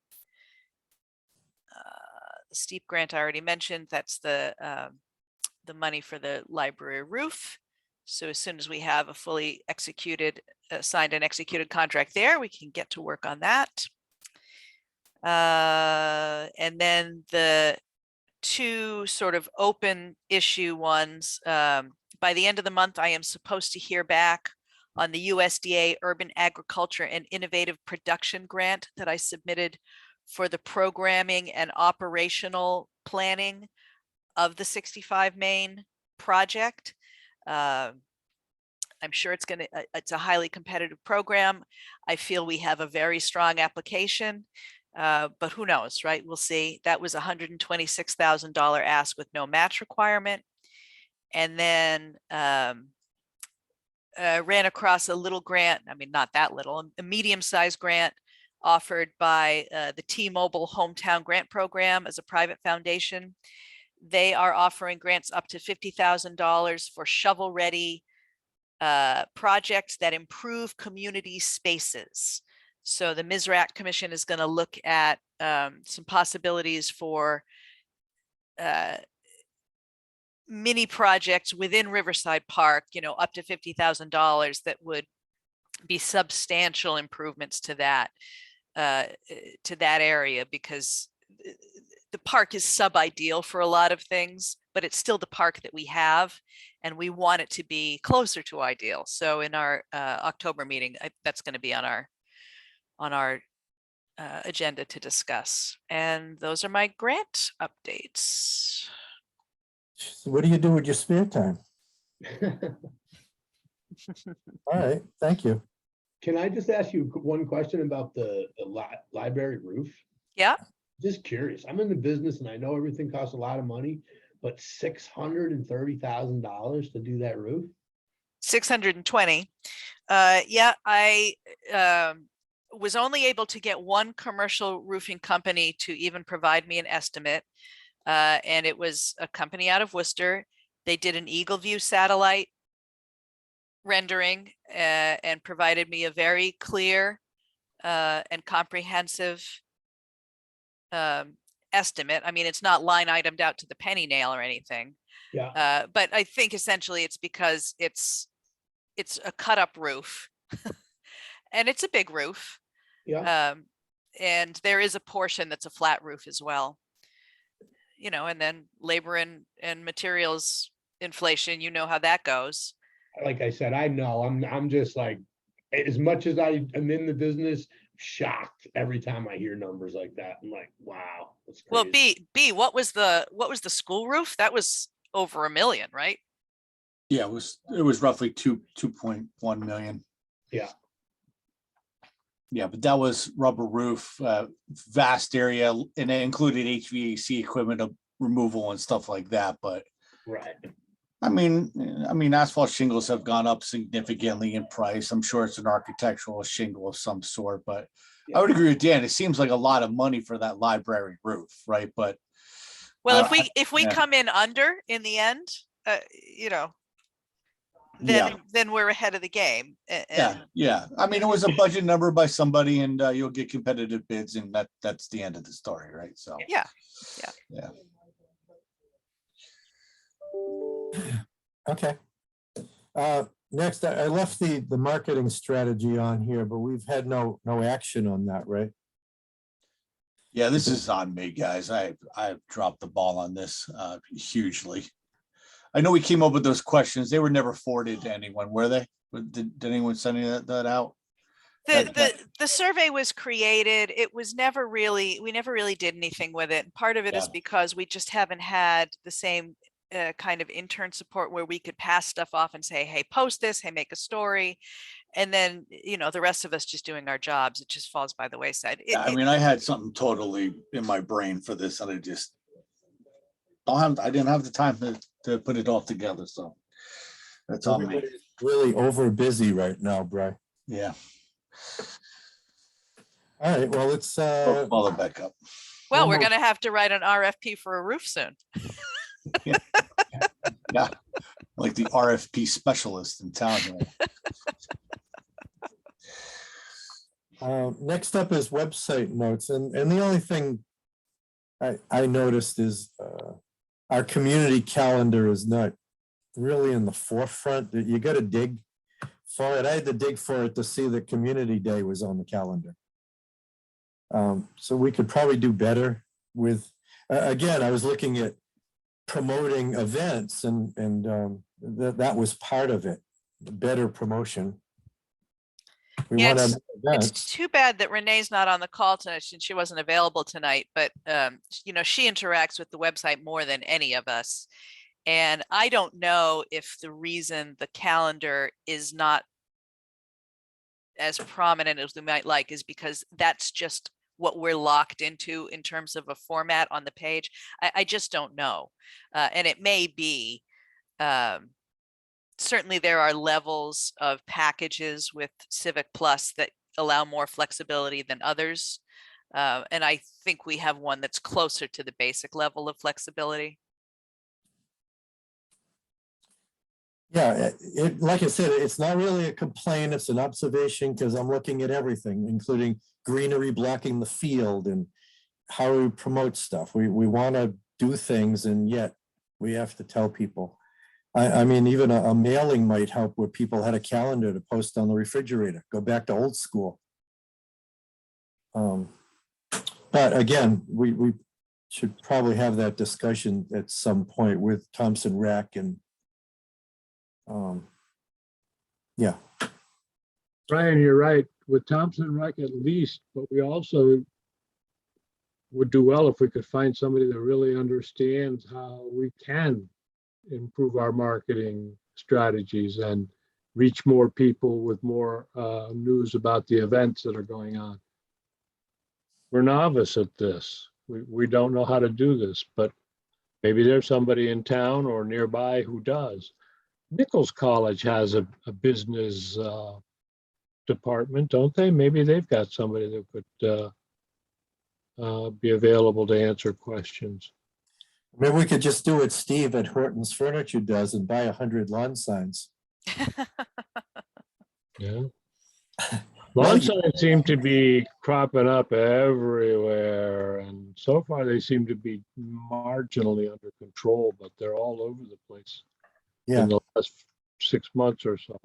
Speaker 5: The STEEP grant I already mentioned, that's the money for the library roof. So as soon as we have a fully executed, signed and executed contract there, we can get to work on that. And then the two sort of open issue ones, by the end of the month, I am supposed to hear back on the USDA Urban Agriculture and Innovative Production Grant that I submitted for the programming and operational planning of the 65 Main project. I'm sure it's a highly competitive program. I feel we have a very strong application, but who knows, right? We'll see. That was $126,000 ask with no match requirement. And then ran across a little grant, I mean, not that little, a medium-sized grant offered by the T-Mobile Hometown Grant Program as a private foundation. They are offering grants up to $50,000 for shovel-ready projects that improve community spaces. So the MISRAC Commission is going to look at some possibilities for mini projects within Riverside Park, up to $50,000 that would be substantial improvements to that area, because the park is sub-ideal for a lot of things, but it's still the park that we have, and we want it to be closer to ideal. So in our October meeting, that's going to be on our agenda to discuss. And those are my grant updates.
Speaker 1: So what do you do with your spare time? All right, thank you.
Speaker 7: Can I just ask you one question about the library roof?
Speaker 5: Yeah.
Speaker 7: Just curious. I'm in the business and I know everything costs a lot of money, but $630,000 to do that roof?
Speaker 5: 620. Yeah, I was only able to get one commercial roofing company to even provide me an estimate. And it was a company out of Worcester. They did an Eagle View satellite rendering and provided me a very clear and comprehensive estimate. I mean, it's not line itemed out to the penny nail or anything.
Speaker 7: Yeah.
Speaker 5: But I think essentially it's because it's a cut up roof and it's a big roof.
Speaker 7: Yeah.
Speaker 5: And there is a portion that's a flat roof as well. And then labor and materials inflation, how that goes.
Speaker 7: Like I said, I know I'm just like, as much as I am in the business, shocked every time I hear numbers like that. I'm like, wow, that's
Speaker 5: Well,
Speaker 7: crazy.
Speaker 5: B, what was the school roof? That was over $1 million, right?
Speaker 6: Yeah, it was roughly 2.1 million.
Speaker 7: Yeah.
Speaker 6: Yeah, but that was rubber roof, vast area, and it included HVAC equipment of removal and stuff like that. But
Speaker 7: Right.
Speaker 6: I mean, asphalt shingles have gone up significantly in price. I'm sure it's an architectural shingle of some sort, but I would agree with Dan. It seems like a lot of money for that library roof, right? But
Speaker 5: Well,
Speaker 6: I-
Speaker 5: if we
Speaker 6: yeah.
Speaker 5: come in under in the end, you know,
Speaker 6: Yeah.
Speaker 5: then we're ahead of the game.
Speaker 6: Yeah. I mean, it was a budget number by somebody, and you'll get competitive bids, and that's the end of the story, right? So
Speaker 5: Yeah.
Speaker 1: Okay. Next, I left the marketing strategy on here, but we've had no action on that, right?
Speaker 6: Yeah, this is on me, guys. I've dropped the ball on this hugely. I know we came up with those questions. They were never forwarded to anyone, were they? Did anyone send any of that out?
Speaker 5: The survey was created. It was never really, we never really did anything with it. And part of it is
Speaker 6: Yeah.
Speaker 5: because we just haven't had the same kind of intern support where we could pass stuff off and say, hey, post this, hey, make a story. And then, you know, the rest of us just doing our jobs, it just falls by the wayside.
Speaker 6: I mean, I had something totally in my brain for this, and I didn't have the time to put it all together. So that's on me.
Speaker 1: Everybody's really over busy right now, Bri.
Speaker 6: Yeah.
Speaker 1: All right, well, let's
Speaker 6: Follow back up.
Speaker 5: Well,
Speaker 1: one
Speaker 5: we're
Speaker 1: more-
Speaker 5: going to have to write an RFP for a roof soon.
Speaker 6: Yeah. Like the RFP specialist in town here.
Speaker 1: next up is website notes, and the only thing I noticed is our community calendar is not really in the forefront. You got to dig for it. I had to dig for it to see that Community Day was on the calendar. So we could probably do better with, again, I was looking at promoting events, and that was part of it, better promotion. We
Speaker 5: Yeah,
Speaker 1: want to have
Speaker 5: it's
Speaker 1: events.
Speaker 5: too bad that Renee's not on the call tonight since she wasn't available tonight, but you know, she interacts with the website more than any of us. And I don't know if the reason the calendar is not as prominent as we might like is because that's just what we're locked into in terms of a format on the page. I just don't know. And it may be, certainly there are levels of packages with Civic Plus that allow more flexibility than others. And I think we have one that's closer to the basic level of flexibility.
Speaker 1: Yeah, like I said, it's not really a complaint, it's an observation, because I'm looking at everything, including greenery blocking the field and how we promote stuff. We want to do things, and yet we have to tell people. I mean, even a mailing might help, where people had a calendar to post on the refrigerator, go back to old school. But again, we should probably have that discussion at some point with Thompson Rec, and yeah.
Speaker 2: Brian, you're right. With Thompson Rec at least, but we also would do well if we could find somebody that really understands how we can improve our marketing strategies and reach more people with more news about the events that are going on. We're novice at this. We don't know how to do this, but maybe there's somebody in town or nearby who does. Nichols College has a business department, don't they? Maybe they've got somebody that could be available to answer questions.
Speaker 1: Maybe we could just do what Steve at Horton's Furniture does and buy 100 lawn signs.
Speaker 2: Yeah. Lawn signs seem to be cropping up everywhere, and so far they seem to be marginally under control, but they're all over the place
Speaker 1: Yeah,
Speaker 2: in the last 6 months or so.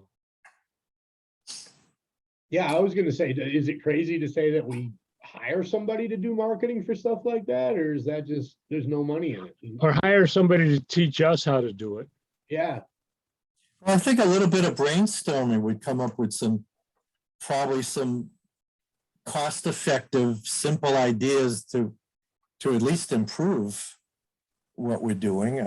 Speaker 7: Yeah, I was gonna say, is it crazy to say that we hire somebody to do marketing for stuff like that, or is that just, there's no money in it?
Speaker 2: Or hire somebody to teach us how to do it.
Speaker 7: Yeah,
Speaker 1: well, I think a little bit of brainstorming would come up with probably some cost-effective, simple ideas to at least improve what we're doing.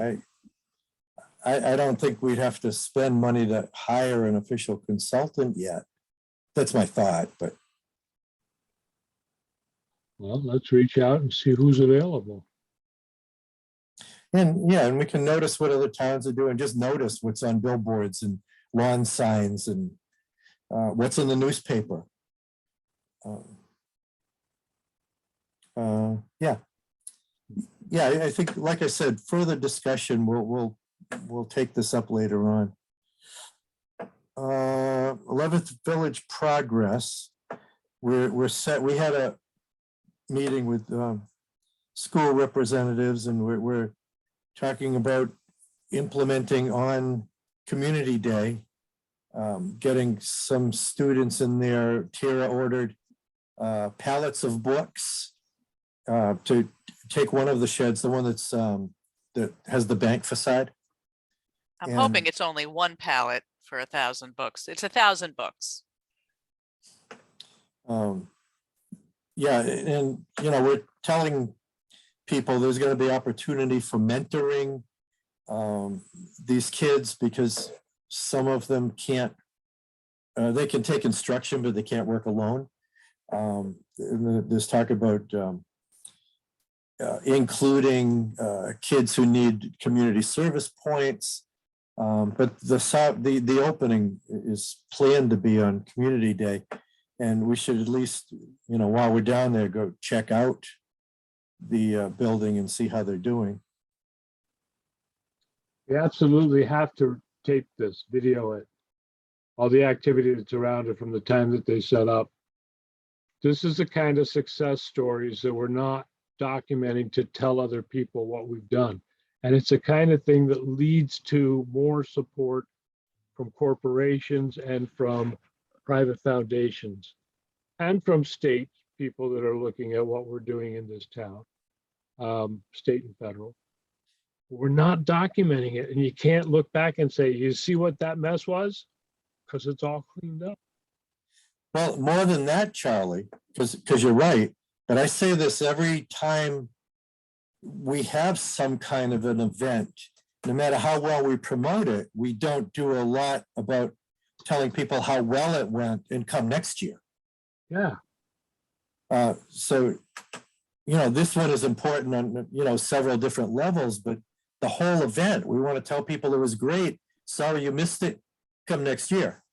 Speaker 1: I don't think we'd have to spend money to hire an official consultant yet. That's my thought, but
Speaker 2: Well, let's reach out and see who's available.
Speaker 1: and yeah, and we can notice what other towns are doing. Just notice what's on billboards and lawn signs and what's in the newspaper. Yeah. Yeah, I think, like I said, further discussion, we'll take this up later on. 11th Village Progress. We're set. We had a meeting with school representatives, and we're talking about implementing on Community Day, getting some students in there. Tara ordered pallets of books to take one of the sheds, the one that's that has the bank facade.
Speaker 5: I'm
Speaker 1: And-
Speaker 5: hoping it's only one pallet for 1,000 books. It's 1,000 books.
Speaker 1: Yeah, and we're telling people there's going to be opportunity for mentoring these kids, because some of them can't, they can take instruction, but they can't work alone. And there's talk about including kids who need community service points. But the opening is planned to be on Community Day. And we should at least, while we're down there, go check out the building and see how they're doing.
Speaker 2: We absolutely have to tape this, video it, all the activity that's around it from the time that they set up. This is the kind of success stories that we're not documenting to tell other people what we've done. And it's the kind of thing that leads to more support from corporations and from private foundations and from state people that are looking at what we're doing in this town, state and federal. We're not documenting it, and you can't look back and say, you see what that mess was? Because it's all cleaned up.
Speaker 1: Well, more than that, Charlie, because you're right, but I say this every time we have some kind of an event. No matter how well we promote it, we don't do a lot about telling people how well it went and come next year.
Speaker 2: Yeah.
Speaker 1: So, this one is important on, several different levels, but the whole event, we want to tell people it was great. Sorry you missed it. Come next year.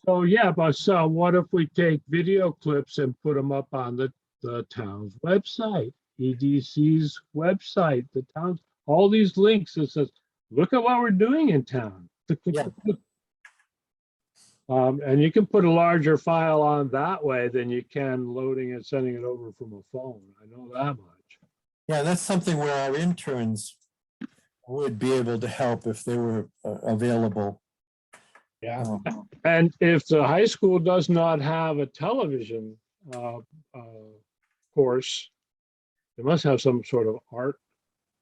Speaker 2: So yeah, but so what if we take video clips and put them up on the town's website, EDC's website, the town's, all these links that says, look at what we're doing in town.
Speaker 1: Yeah.
Speaker 2: And you can put a larger file on that way than you can loading and sending it over from a phone. I know that much.
Speaker 1: Yeah, that's something where our interns would be able to help if they were available.
Speaker 7: Yeah.
Speaker 2: And if the high school does not have a television course, they must have some sort of art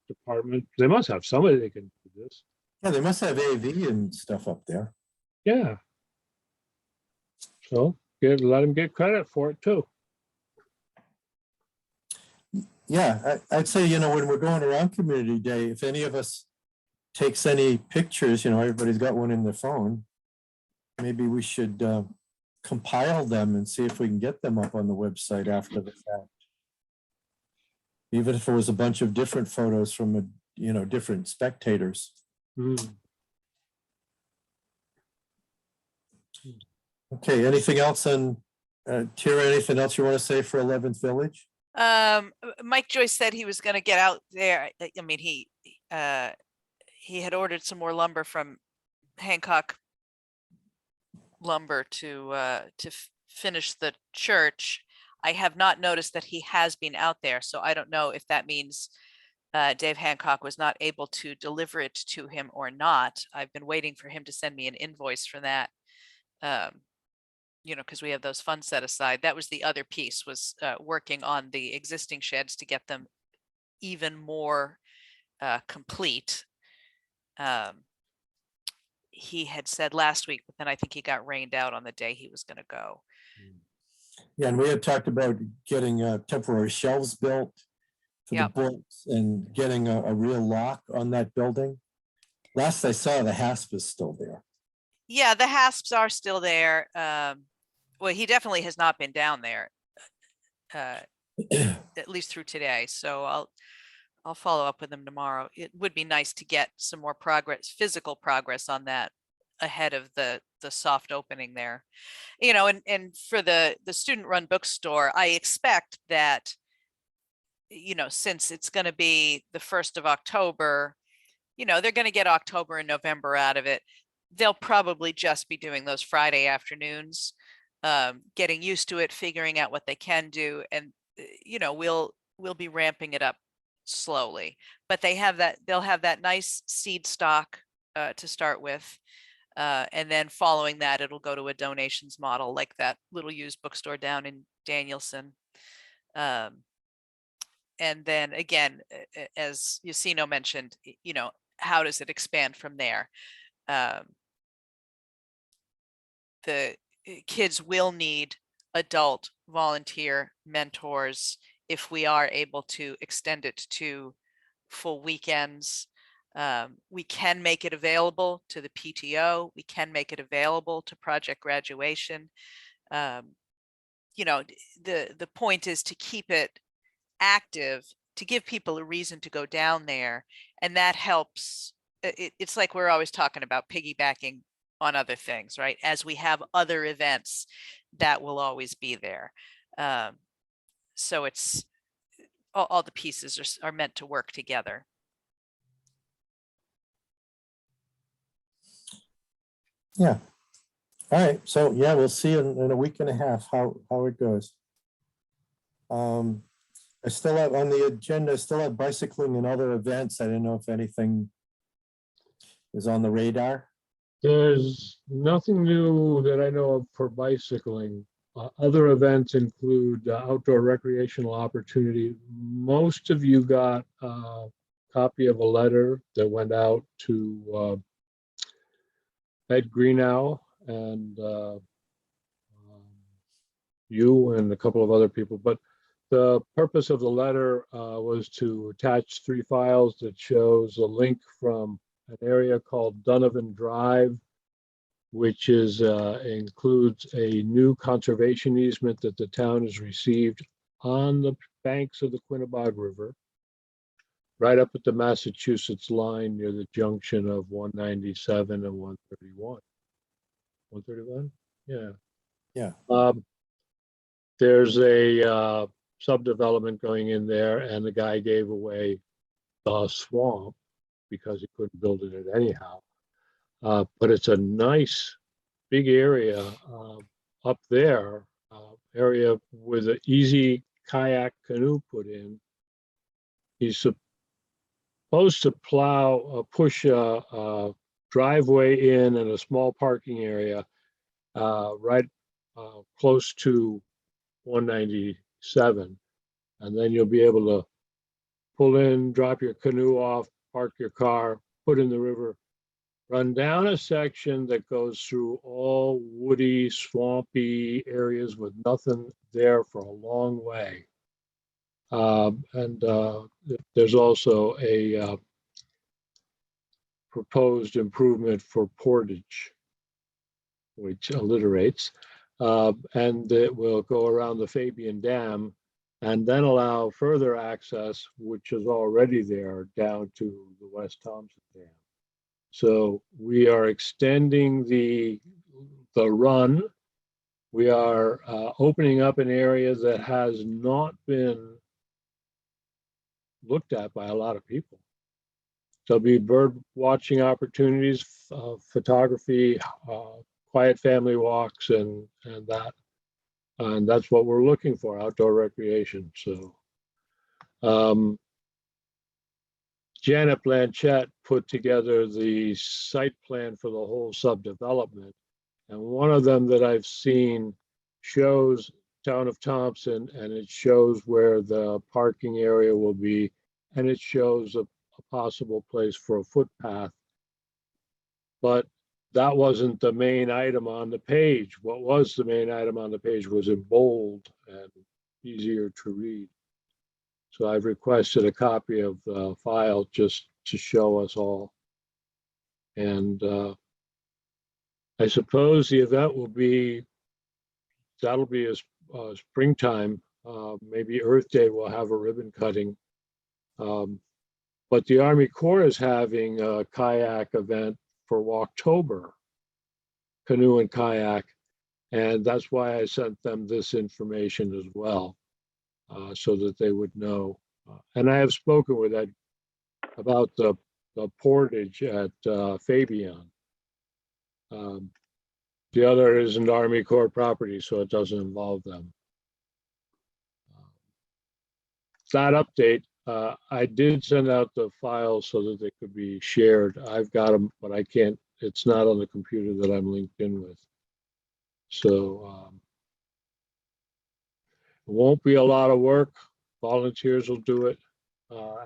Speaker 2: department. They must have somebody that can do this.
Speaker 1: Yeah, they must have AV and stuff up there.
Speaker 2: Yeah. So let them get credit for it too.
Speaker 1: Yeah, I'd say, when we're going around Community Day, if any of us takes any pictures, everybody's got one in their phone. Maybe we should compile them and see if we can get them up on the website after the fact. Even if it was a bunch of different photos from, different spectators. Okay, anything else on, Tara, anything else you want to say for 11th Village?
Speaker 5: Mike Joyce said he was going to get out there. I mean, he had ordered some more lumber from Hancock Lumber to finish the church. I have not noticed that he has been out there, so I don't know if that means Dave Hancock was not able to deliver it to him or not. I've been waiting for him to send me an invoice for that. Because we have those funds set aside. That was the other piece, was working on the existing sheds to get them even more complete. He had said last week, but then I think he got rained out on the day he was going to go.
Speaker 1: Yeah, and we had talked about getting temporary shelves built for the
Speaker 5: Yep.
Speaker 1: books and getting a real lock on that building. Last I saw, the hasp is still there.
Speaker 5: Yeah, the hasps are still there. Well, he definitely has not been down there, at least through today. So I'll follow up with him tomorrow. It would be nice to get some more progress, physical progress on that ahead of the soft opening there. You know, and for the student run bookstore, I expect that, you know, since it's going to be the 1st of October, you know, they're going to get October and November out of it. They'll probably just be doing those Friday afternoons, getting used to it, figuring out what they can do. And, you know, we'll be ramping it up slowly, but they'll have that nice seed stock to start with. And then following that, it'll go to a donations model like that little used bookstore down in Danielson. And then again, as Yacino mentioned, you know, how does it expand from there? The kids will need adult volunteer mentors if we are able to extend it to full weekends. We can make it available to the PTO. We can make it available to project graduation. You know, the point is to keep it active, to give people a reason to go down there. And that helps. It's like we're always talking about piggybacking on other things, right? As we have other events, that will always be there. So it's all the pieces are meant to work together.
Speaker 1: Yeah. All right. So yeah, we'll see in a week and a half how it goes. I still have on the agenda, I still have bicycling and other events. I didn't know if anything is on the radar.
Speaker 2: There's nothing new that I know of for bicycling. Other events include outdoor recreational opportunity. Most of you got a copy of a letter that went out to Ed Greenow and you and a couple of other people. But the purpose of the letter was to attach 3 files that shows a link from an area called Donovan Drive, which is includes a new conservation easement that the town has received on the banks of the Quinnebog River, right up at the Massachusetts line near the junction of 197 and 131. 131? Yeah.
Speaker 1: Yeah.
Speaker 2: There's a subdevelopment going in there, and the guy gave away the swamp because he couldn't build in it anyhow. But it's a nice big area up there, area with an easy kayak canoe put in. He's supposed to push a driveway in and a small parking area right close to 197. And then you'll be able to pull in, drop your canoe off, park your car, put in the river, run down a section that goes through all woody, swampy areas with nothing there for a long way. And there's also a proposed improvement for portage, which alliterates, and it will go around the Fabian Dam and then allow further access, which is already there, down to the West Thompson Dam. So we are extending the run. We are opening up an area that has not been looked at by a lot of people. There'll be bird watching opportunities, photography, quiet family walks, and that. And that's what we're looking for, outdoor recreation. So Janet Blanchette put together the site plan for the whole subdevelopment. And one of them that I've seen shows town of Thompson, and it shows where the parking area will be, and it shows a possible place for a footpath. But that wasn't the main item on the page. What was the main item on the page was in bold and easier to read. So I've requested a copy of the file just to show us all. And I suppose the event will be, that'll be a springtime. Maybe Earth Day will have a ribbon cutting. But the Army Corps is having a kayak event for Walktober, canoe and kayak. And that's why I sent them this information as well, so that they would know. And I have spoken with Ed about the portage at Fabian. The other isn't Army Corps property, so it doesn't involve them. That update, I did send out the files so that they could be shared. I've got them, but I can't, it's not on the computer that I'm linked in with. So it won't be a lot of work. Volunteers will do it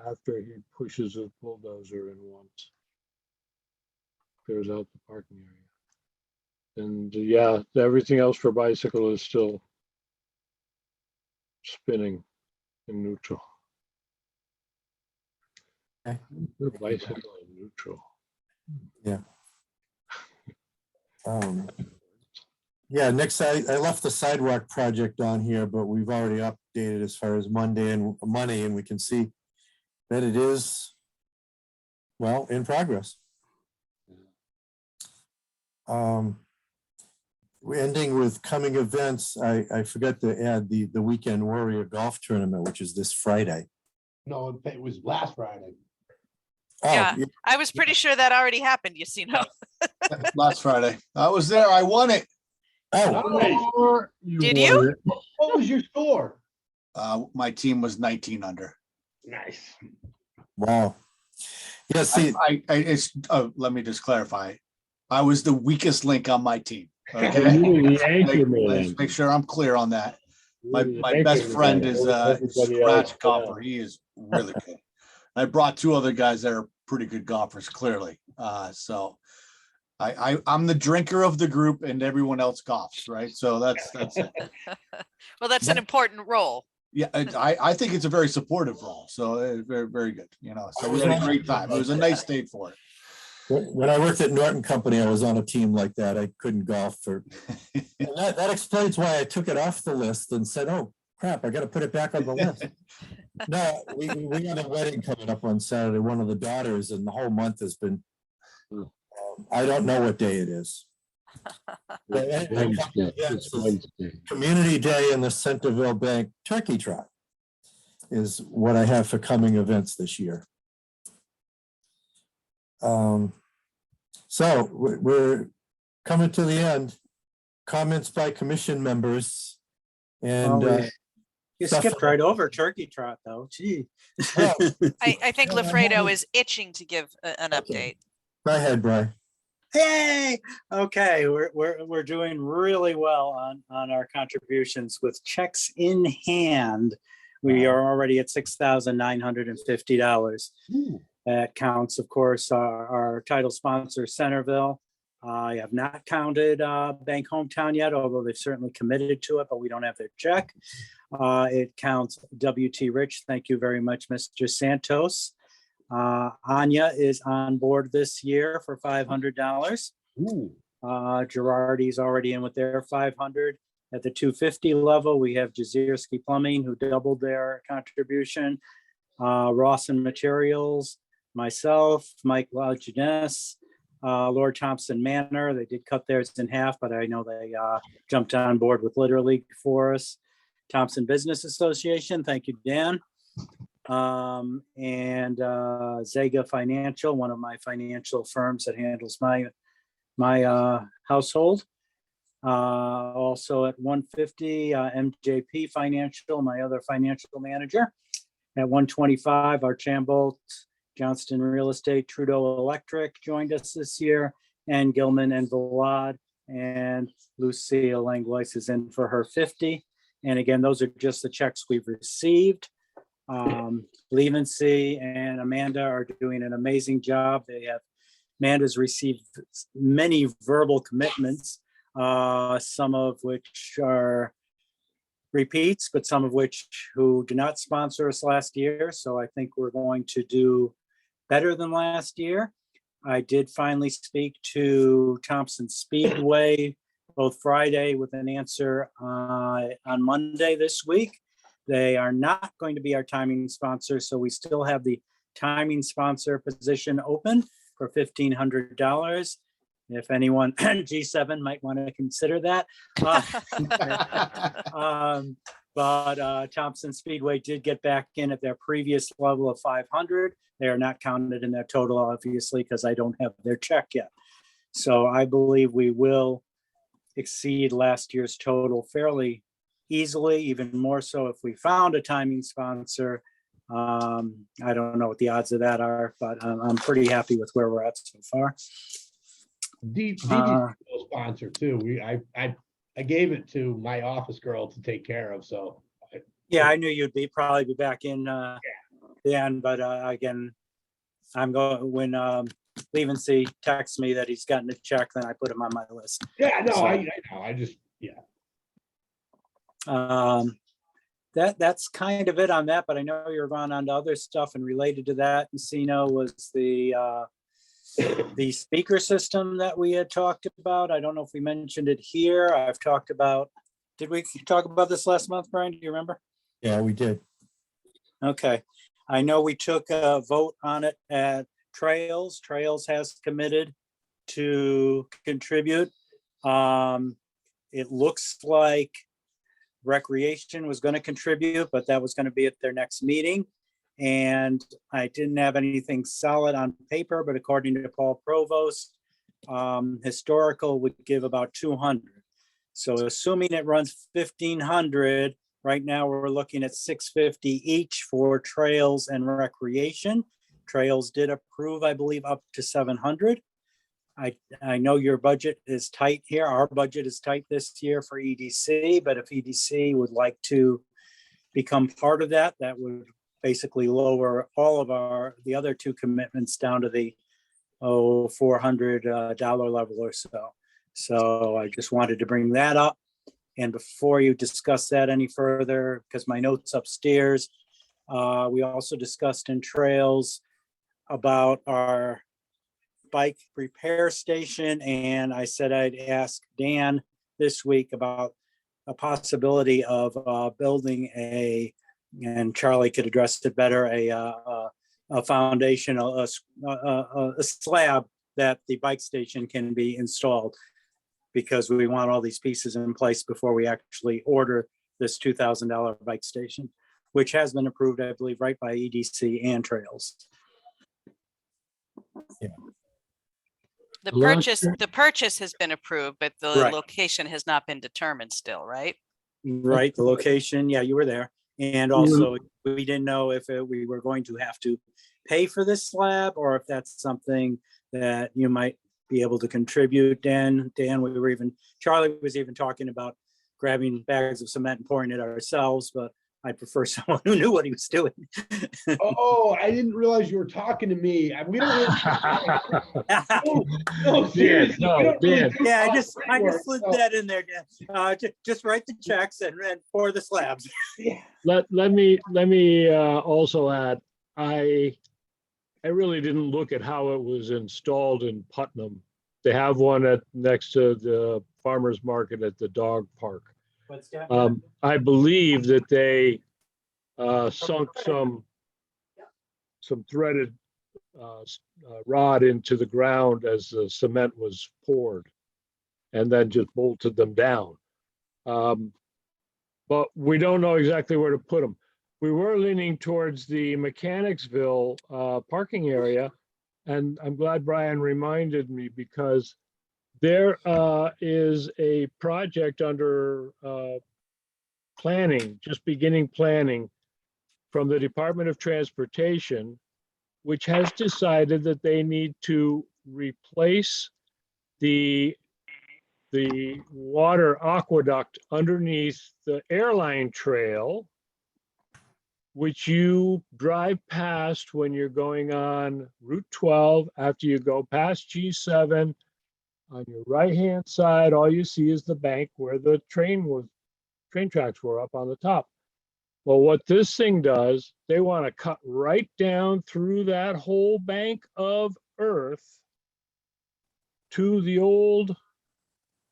Speaker 2: after he pushes his bulldozer in once. Clears out the parking area. And yeah, everything else for bicycle is still spinning in neutral.
Speaker 1: Okay.
Speaker 2: The bicycle in neutral.
Speaker 1: Yeah. Yeah, next, I left the sidewalk project on here, but we've already updated as far as money, and we can see that it is, well, in progress. We're ending with coming events. I forgot to add the Weekend Warrior Golf Tournament, which is this Friday.
Speaker 7: No, it was last Friday.
Speaker 1: Oh,
Speaker 5: Yeah. I was pretty sure that already happened,
Speaker 6: Last Friday. I was there. I won it.
Speaker 1: Oh,
Speaker 5: Did you?
Speaker 7: What was your score?
Speaker 6: My team was 19 under.
Speaker 7: Nice.
Speaker 1: wow. Yeah, see,
Speaker 6: Let me just clarify. I was the weakest link on my team.
Speaker 2: Okay. You were the anchor
Speaker 6: Let's
Speaker 2: man.
Speaker 6: make sure I'm clear on that.
Speaker 2: You were the
Speaker 6: My
Speaker 2: anchor
Speaker 6: best
Speaker 2: man.
Speaker 6: friend is
Speaker 2: Everybody
Speaker 6: scratch
Speaker 2: else,
Speaker 6: golfer. He is really good. I brought two other guys that are pretty good golfers, clearly. So I'm the drinker of the group and everyone else golfs, right? So that's it.
Speaker 5: Well, that's an important role.
Speaker 6: Yeah, I think it's a very supportive role. So very, very good. So we had a great time. It was a nice day for it.
Speaker 1: when I worked at Norton Company, I was on a team like that. I couldn't golf and that explains why I took it off the list and said, oh crap, I got to put it back on the list. No, we got a wedding coming up on Saturday, one of the daughters, and the whole month has been, I don't know what day it is.
Speaker 2: It's Wednesday.
Speaker 1: Community Day in the Centerville Bank Turkey Trot is what I have for coming events this year. So we're coming to the end. Comments by commission members. And
Speaker 4: You
Speaker 1: stuff
Speaker 4: skipped
Speaker 1: for-
Speaker 4: right over Turkey Trot, though. Gee.
Speaker 1: Well,
Speaker 5: I think
Speaker 1: Yeah, I'm
Speaker 5: Lafredo
Speaker 1: only-
Speaker 5: is itching to give an update.
Speaker 1: go ahead, Brian.
Speaker 4: Hey, okay, we're doing really well on our contributions with checks in hand. We are already at $6,950. That counts, of course, our title sponsor, Centerville. I have not counted Bank Hometown yet, although they've certainly committed to it, but we don't have their check. It counts WT Rich. Thank you very much, Mr. Santos. Anya is on board this year for $500. Girardi's already in with their 500. At the 250 level, we have Jazierski Plumbing, who doubled their contribution. Rawson Materials, myself, Mike Lajeunesse, Lord Thompson Manor. They did cut theirs in half, but I know they jumped on board with Liter League for us. Thompson Business Association, thank you, Dan. And Zega Financial, one of my financial firms that handles my household. Also at 150, MJP Financial, my other financial manager. At 125, Archambault, Johnston Real Estate, Trudeau Electric joined us this year, and Gilman and Vlad, and Lucille Langlois is in for her 50. And again, those are just the checks we've received. Levency and Amanda are doing an amazing job. They have Amanda's received many verbal commitments, some of which are repeats, but some of which who did not sponsor us last year. So I think we're going to do better than last year. I did finally speak to Thompson Speedway both Friday with an answer on Monday this week. They are not going to be our timing sponsor, so we still have the timing sponsor position open for $1,500. If anyone, G7 might want to consider that. But Thompson Speedway did get back in at their previous level of 500. They are not counted in their total, obviously, because I don't have their check yet. So I believe we will exceed last year's total fairly easily, even more so if we found a timing sponsor. I don't know what the odds of that are, but I'm pretty happy with where we're at so far.
Speaker 7: Sponsor too. I gave it to my office girl to take care of, so.
Speaker 4: Yeah, I knew you'd probably be back in the end, but again, I'm going, when Levency texts me that he's gotten a check, then I put him on my list.
Speaker 7: Yeah, no,
Speaker 4: So-
Speaker 7: I know, I just, yeah.
Speaker 4: That's kind of it on that, but I know you're going on to other stuff, and related to that, Encino was the speaker system that we had talked about. I don't know if we mentioned it here. I've talked about, did we talk about this last month, Brian? Do you remember?
Speaker 1: Yeah, we did.
Speaker 4: Okay. I know we took a vote on it at Trails. Trails has committed to contribute. It looks like Recreation was going to contribute, but that was going to be at their next meeting. And I didn't have anything solid on paper, but according to Paul Provost, Historical would give about 200. So assuming it runs 1,500, right now we're looking at 650 each for Trails and Recreation. Trails did approve, I believe, up to 700. I know your budget is tight here. Our budget is tight this year for EDC, but if EDC would like to become part of that, that would basically lower all of the other two commitments down to the $400 level or so. So I just wanted to bring that up. And before you discuss that any further, because my notes upstairs, we also discussed in Trails about our bike repair station. And I said I'd ask Dan this week about a possibility of building and Charlie could address it better, a foundation, a slab that the bike station can be installed, because we want all these pieces in place before we actually order this $2,000 bike station, which has been approved, I believe, right by EDC and Trails.
Speaker 5: The purchase has been approved, but the
Speaker 4: Right.
Speaker 5: location has not been determined still, right?
Speaker 4: Right, the location, yeah, you were there. And also, we didn't know if we were going to have to pay for this slab, or if that's something that you might be able to contribute. Dan, Charlie was even talking about grabbing bags of cement and pouring it ourselves, but I prefer someone who knew what he was doing.
Speaker 7: Oh, I didn't realize you were talking to me. We don't really. No, seriously.
Speaker 2: no,
Speaker 7: we don't really
Speaker 2: Dan.
Speaker 7: do
Speaker 4: Yeah, I
Speaker 7: concrete work,
Speaker 4: just slid
Speaker 7: so,
Speaker 4: that in there, Dan. Just write the checks and pour the slabs.
Speaker 7: yeah.
Speaker 2: Let me also add, I really didn't look at how it was installed in Putnam. They have one next to the farmer's market at the dog park.
Speaker 4: What's that?
Speaker 2: I believe that they sunk some threaded rod into the ground as the cement was poured, and then just bolted them down. But we don't know exactly where to put them. We were leaning towards the Mechanicsville parking area, and I'm glad Brian reminded me, because there is a project under planning, just beginning planning, from the Department of Transportation, which has decided that they need to replace the water aqueduct underneath the airline trail which you drive past when you're going on Route 12. After you go past G7, on your right-hand side, all you see is the bank where the train tracks were up on the top. Well, what this thing does, they want to cut right down through that whole bank of earth to the old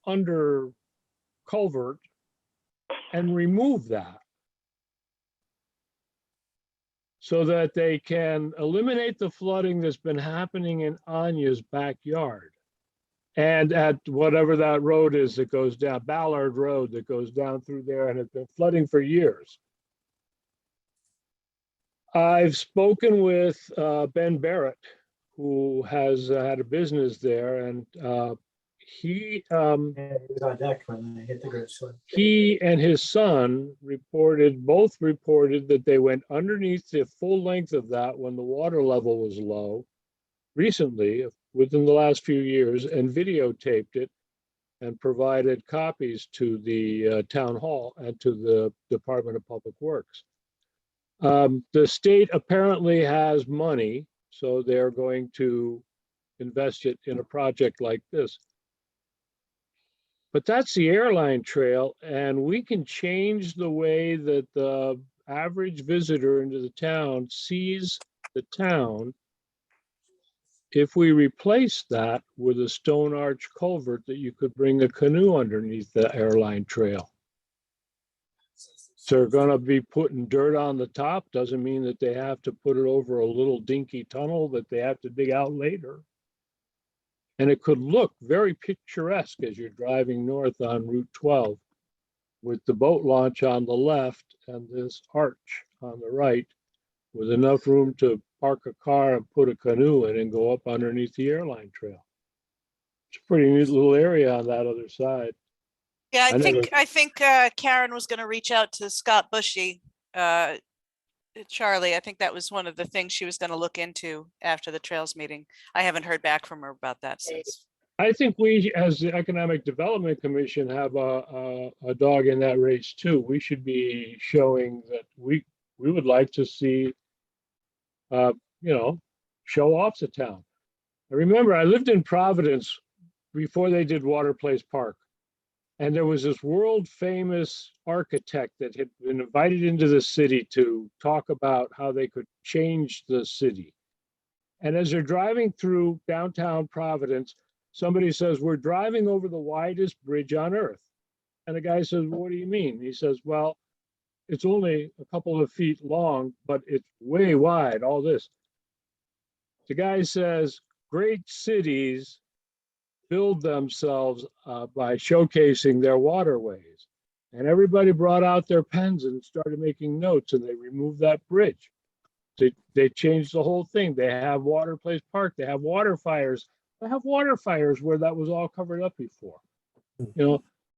Speaker 2: under culvert and remove that, so that they can eliminate the flooding that's been happening in Anya's backyard. And at whatever that road is that goes down, Ballard Road that goes down through there, and it's been flooding for years. I've spoken with Ben Barrett, who has had a business there, and he and his son both reported that they went underneath the full length of that when the water level was low recently, within the last few years, and videotaped it and provided copies to the town hall and to the Department of Public Works. The state apparently has money, so they're going to invest it in a project like this. But that's the airline trail, and we can change the way that the average visitor into the town sees the town if we replace that with a stone arch culvert that you could bring a canoe underneath the airline trail. So they're gonna be putting dirt on the top, doesn't mean that they have to put it over a little dinky tunnel that they have to dig out later. And it could look very picturesque as you're driving north on Route 12 with the boat launch on the left and this arch on the right, with enough room to park a car and put a canoe in and go up underneath the airline trail. It's a pretty neat little area on that other side.
Speaker 5: Yeah,
Speaker 2: I never-
Speaker 5: I think Karen was going to reach out to Scott Bushy, Charlie. I think that was one of the things she was going to look into after the trails meeting. I haven't heard back from her about that since.
Speaker 2: I think we, as the Economic Development Commission, have a dog in that race too. We should be showing that we would like to see, show off the town. I remember I lived in Providence before they did Water Place Park. And there was this world famous architect that had been invited into the city to talk about how they could change the city. And as they're driving through downtown Providence, somebody says, "We're driving over the widest bridge on earth." And the guy says, "What do you mean?" He says, "Well, it's only a couple of feet long, but it's way wide, all this." The guy says, "Great cities build themselves by showcasing their waterways." And everybody brought out their pens and started making notes, and they removed that bridge. They changed the whole thing. They have Water Place Park. They have water fires. They have water fires where that was all covered up before.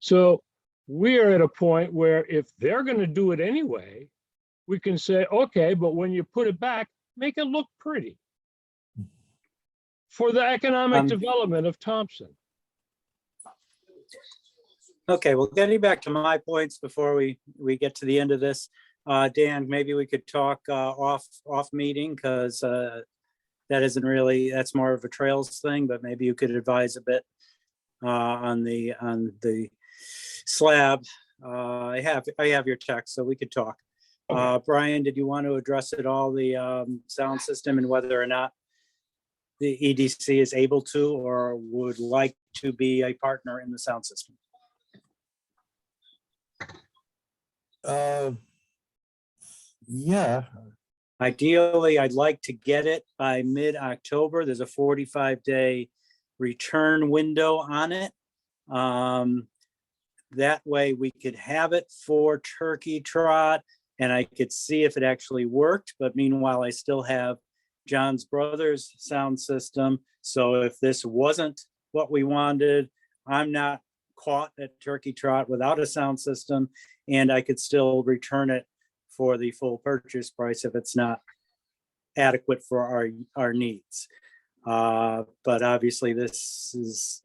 Speaker 2: So we are at a point where if they're going to do it anyway, we can say, okay, but when you put it back, make it look pretty for the economic development of Thompson.
Speaker 4: Okay, well, getting back to my points before we get to the end of this, Dan, maybe we could talk off meeting, because that isn't really, that's more of a trails thing, but maybe you could advise a bit on the slab. I have your text, so we could talk.
Speaker 7: Okay.
Speaker 4: Brian, did you want to address at all the sound system and whether or not the EDC is able to or would like to be a partner in the sound system?
Speaker 1: Yeah,
Speaker 4: Ideally, I'd like to get it by mid-October. There's a 45-day return window on it. That way we could have it for Turkey Trot and I could see if it actually worked. But meanwhile, I still have John's brother's sound system. So if this wasn't what we wanted, I'm not caught at Turkey Trot without a sound system, and I could still return it for the full purchase price if it's not adequate for our needs. But obviously this is,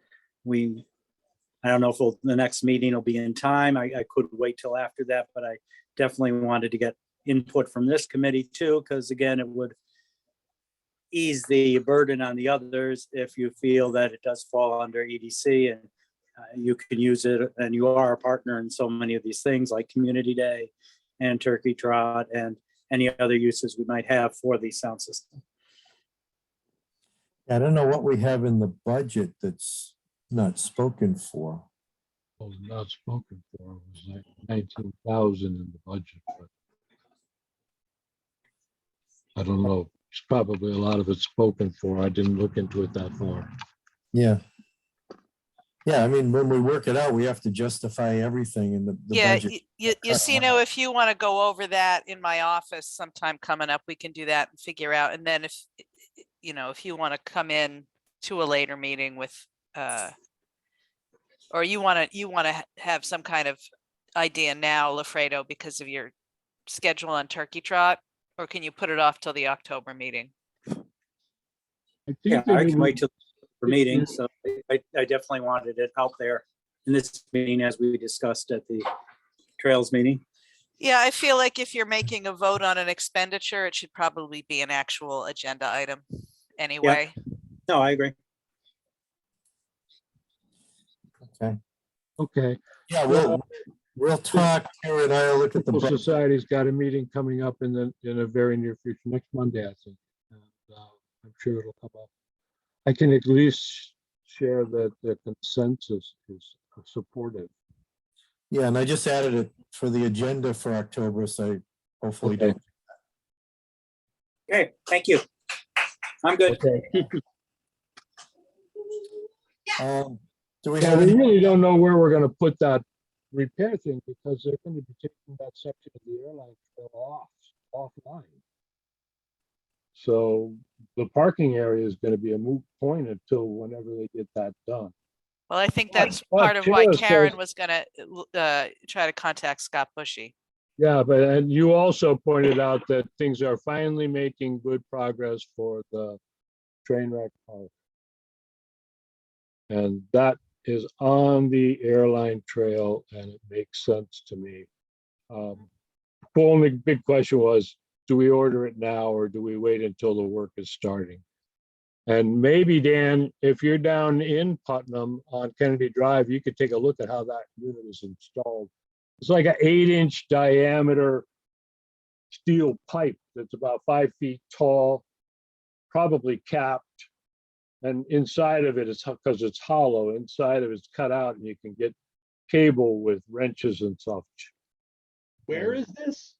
Speaker 4: I don't know if the next meeting will be in time. I could wait till after that, but I definitely wanted to get input from this committee too, because again, it would ease the burden on the others if you feel that it does fall under EDC and you can use it, and you are a partner in so many of these things like Community Day and Turkey Trot and any other uses we might have for the sound system.
Speaker 1: I don't know what we have in the budget that's not spoken for.
Speaker 2: Was not spoken for. It was like 19,000 in the budget, but I don't know. It's probably a lot of it spoken for. I didn't look into it that far.
Speaker 1: Yeah. Yeah, I mean, when we work it out, we have to justify everything in the
Speaker 5: Yeah,
Speaker 1: budget.
Speaker 5: you see, if you want to go over that in my office sometime coming up, we can do that and figure out. And then if you want to come in to a later meeting with, or you want to have some kind of idea now, Lafredo, because of your schedule on Turkey Trot, or can you put it off till the October meeting?
Speaker 2: I think
Speaker 4: Yeah,
Speaker 2: that
Speaker 4: I
Speaker 2: it
Speaker 4: can
Speaker 2: would-
Speaker 4: wait till the meeting. So I definitely wanted it out there in this meeting as we discussed at the Trails meeting.
Speaker 5: Yeah, I feel like if you're making a vote on an expenditure, it should probably be an actual agenda item anyway.
Speaker 4: No, I agree.
Speaker 2: Okay.
Speaker 1: Yeah, we'll talk, Karen and I'll look at the
Speaker 2: Civil
Speaker 1: budget.
Speaker 2: Society's got a meeting coming up in a very near future, next Monday, I think. And, I'm sure it'll come up. I can at least share that the consensus is supportive.
Speaker 1: Yeah, and I just added it for the agenda for October, so hopefully
Speaker 2: Okay.
Speaker 1: don't.
Speaker 4: Okay, thank you. I'm good.
Speaker 2: Okay.
Speaker 1: Do we
Speaker 2: Yeah,
Speaker 1: have
Speaker 2: we
Speaker 1: any?
Speaker 2: really don't know where we're gonna put that repair thing because they're gonna be taking that section of the airline trail offline. So the parking area is gonna be a moot point until whenever they get that done.
Speaker 5: Well, I think
Speaker 2: But-
Speaker 5: that's
Speaker 2: but
Speaker 5: part of why
Speaker 2: Tara
Speaker 5: Karen
Speaker 2: says-
Speaker 5: was gonna try to contact Scott Bushy.
Speaker 2: Yeah, and you also pointed out that things are finally making good progress for the train wreck park. And that is on the airline trail and it makes sense to me. The only big question was, do we order it now or do we wait until the work is starting? And maybe, Dan, if you're down in Putnam on Kennedy Drive, you could take a look at how that unit is installed. It's like an 8-inch diameter steel pipe that's about 5 feet tall, probably capped. And inside of it is, because it's hollow, inside of it's cut out and you can get cable with wrenches and such.
Speaker 7: Where is this?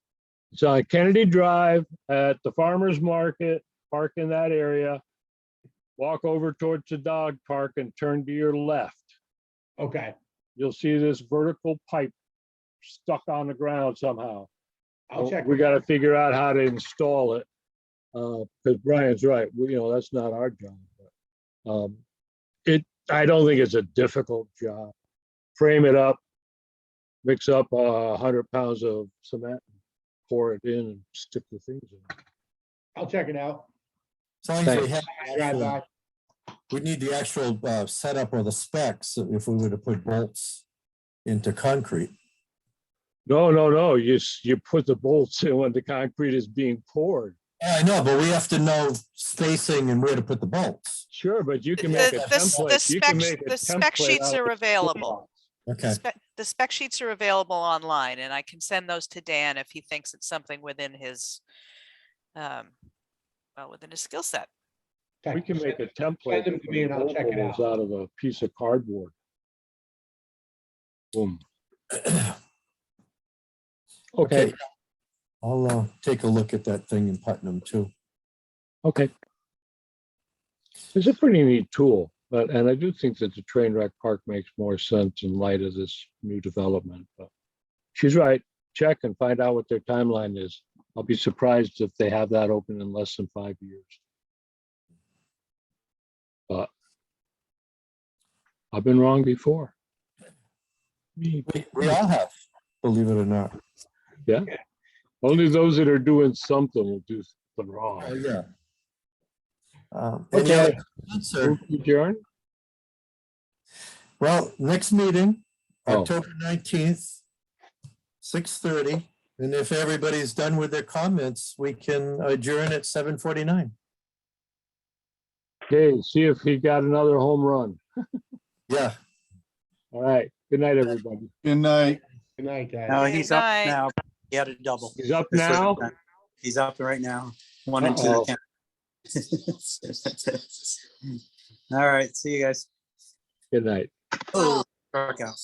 Speaker 2: It's on Kennedy Drive at the farmer's market, park in that area. Walk over towards the dog park and turn to your left.
Speaker 7: Okay,
Speaker 2: You'll see this vertical pipe stuck on the ground somehow.
Speaker 7: I'll check.
Speaker 2: We got to figure out how to install it. Because Brian's right, that's not our job. But, I don't think it's a difficult job. Frame it up, mix up 100 pounds of cement, pour it in and stick the things in.
Speaker 7: I'll check it out.
Speaker 1: As long as we have,
Speaker 7: Drive by.
Speaker 1: we need the actual setup or the specs if we were to put bolts into concrete.
Speaker 2: No. You put the bolts in when the concrete is being poured.
Speaker 1: Yeah, I know, but we have to know spacing and where to put the bolts.
Speaker 2: Sure, but you can make a template. You can make a
Speaker 5: The spec
Speaker 2: template
Speaker 5: sheets
Speaker 2: out
Speaker 5: are
Speaker 2: of
Speaker 5: available.
Speaker 1: Okay,
Speaker 5: The spec sheets are available online and I can send those to Dan if he thinks it's something within his, within his skill set.
Speaker 7: Okay.
Speaker 2: We can make a
Speaker 7: Send
Speaker 2: template.
Speaker 7: them to me and I'll check it
Speaker 2: It's
Speaker 7: out.
Speaker 2: out of a piece of cardboard. Boom. Okay,
Speaker 1: okay. I'll take a look at that thing in Putnam too.
Speaker 2: okay. It's a pretty neat tool, and I do think that the train wreck park makes more sense in light of this new development, but she's right. Check and find out what their timeline is. I'll be surprised if they have that open in less than 5 years. But I've been wrong before. Me.
Speaker 1: We all have, believe it or not.
Speaker 2: Yeah. Only those that are doing something will do something wrong.
Speaker 1: Oh, yeah. Any
Speaker 2: Okay.
Speaker 1: other comments, or-
Speaker 2: Move to adjourn?
Speaker 1: Well, next meeting,
Speaker 2: Oh.
Speaker 1: October 19th, 6:30. And if everybody's done with their comments, we can adjourn at 7:49.
Speaker 2: Okay, see if he got another home run.
Speaker 1: Yeah.
Speaker 2: All right. Good night, everybody.
Speaker 6: Good night.
Speaker 7: Good night, guys.
Speaker 4: No,
Speaker 5: Good
Speaker 4: he's up
Speaker 5: night.
Speaker 4: now. He had a double.
Speaker 2: He's up
Speaker 4: This
Speaker 2: now?
Speaker 4: time. He's up right now. 1 and 2
Speaker 2: Uh-oh.
Speaker 4: to 10. All right. See you guys.
Speaker 2: Good night.
Speaker 4: Oh, struck out.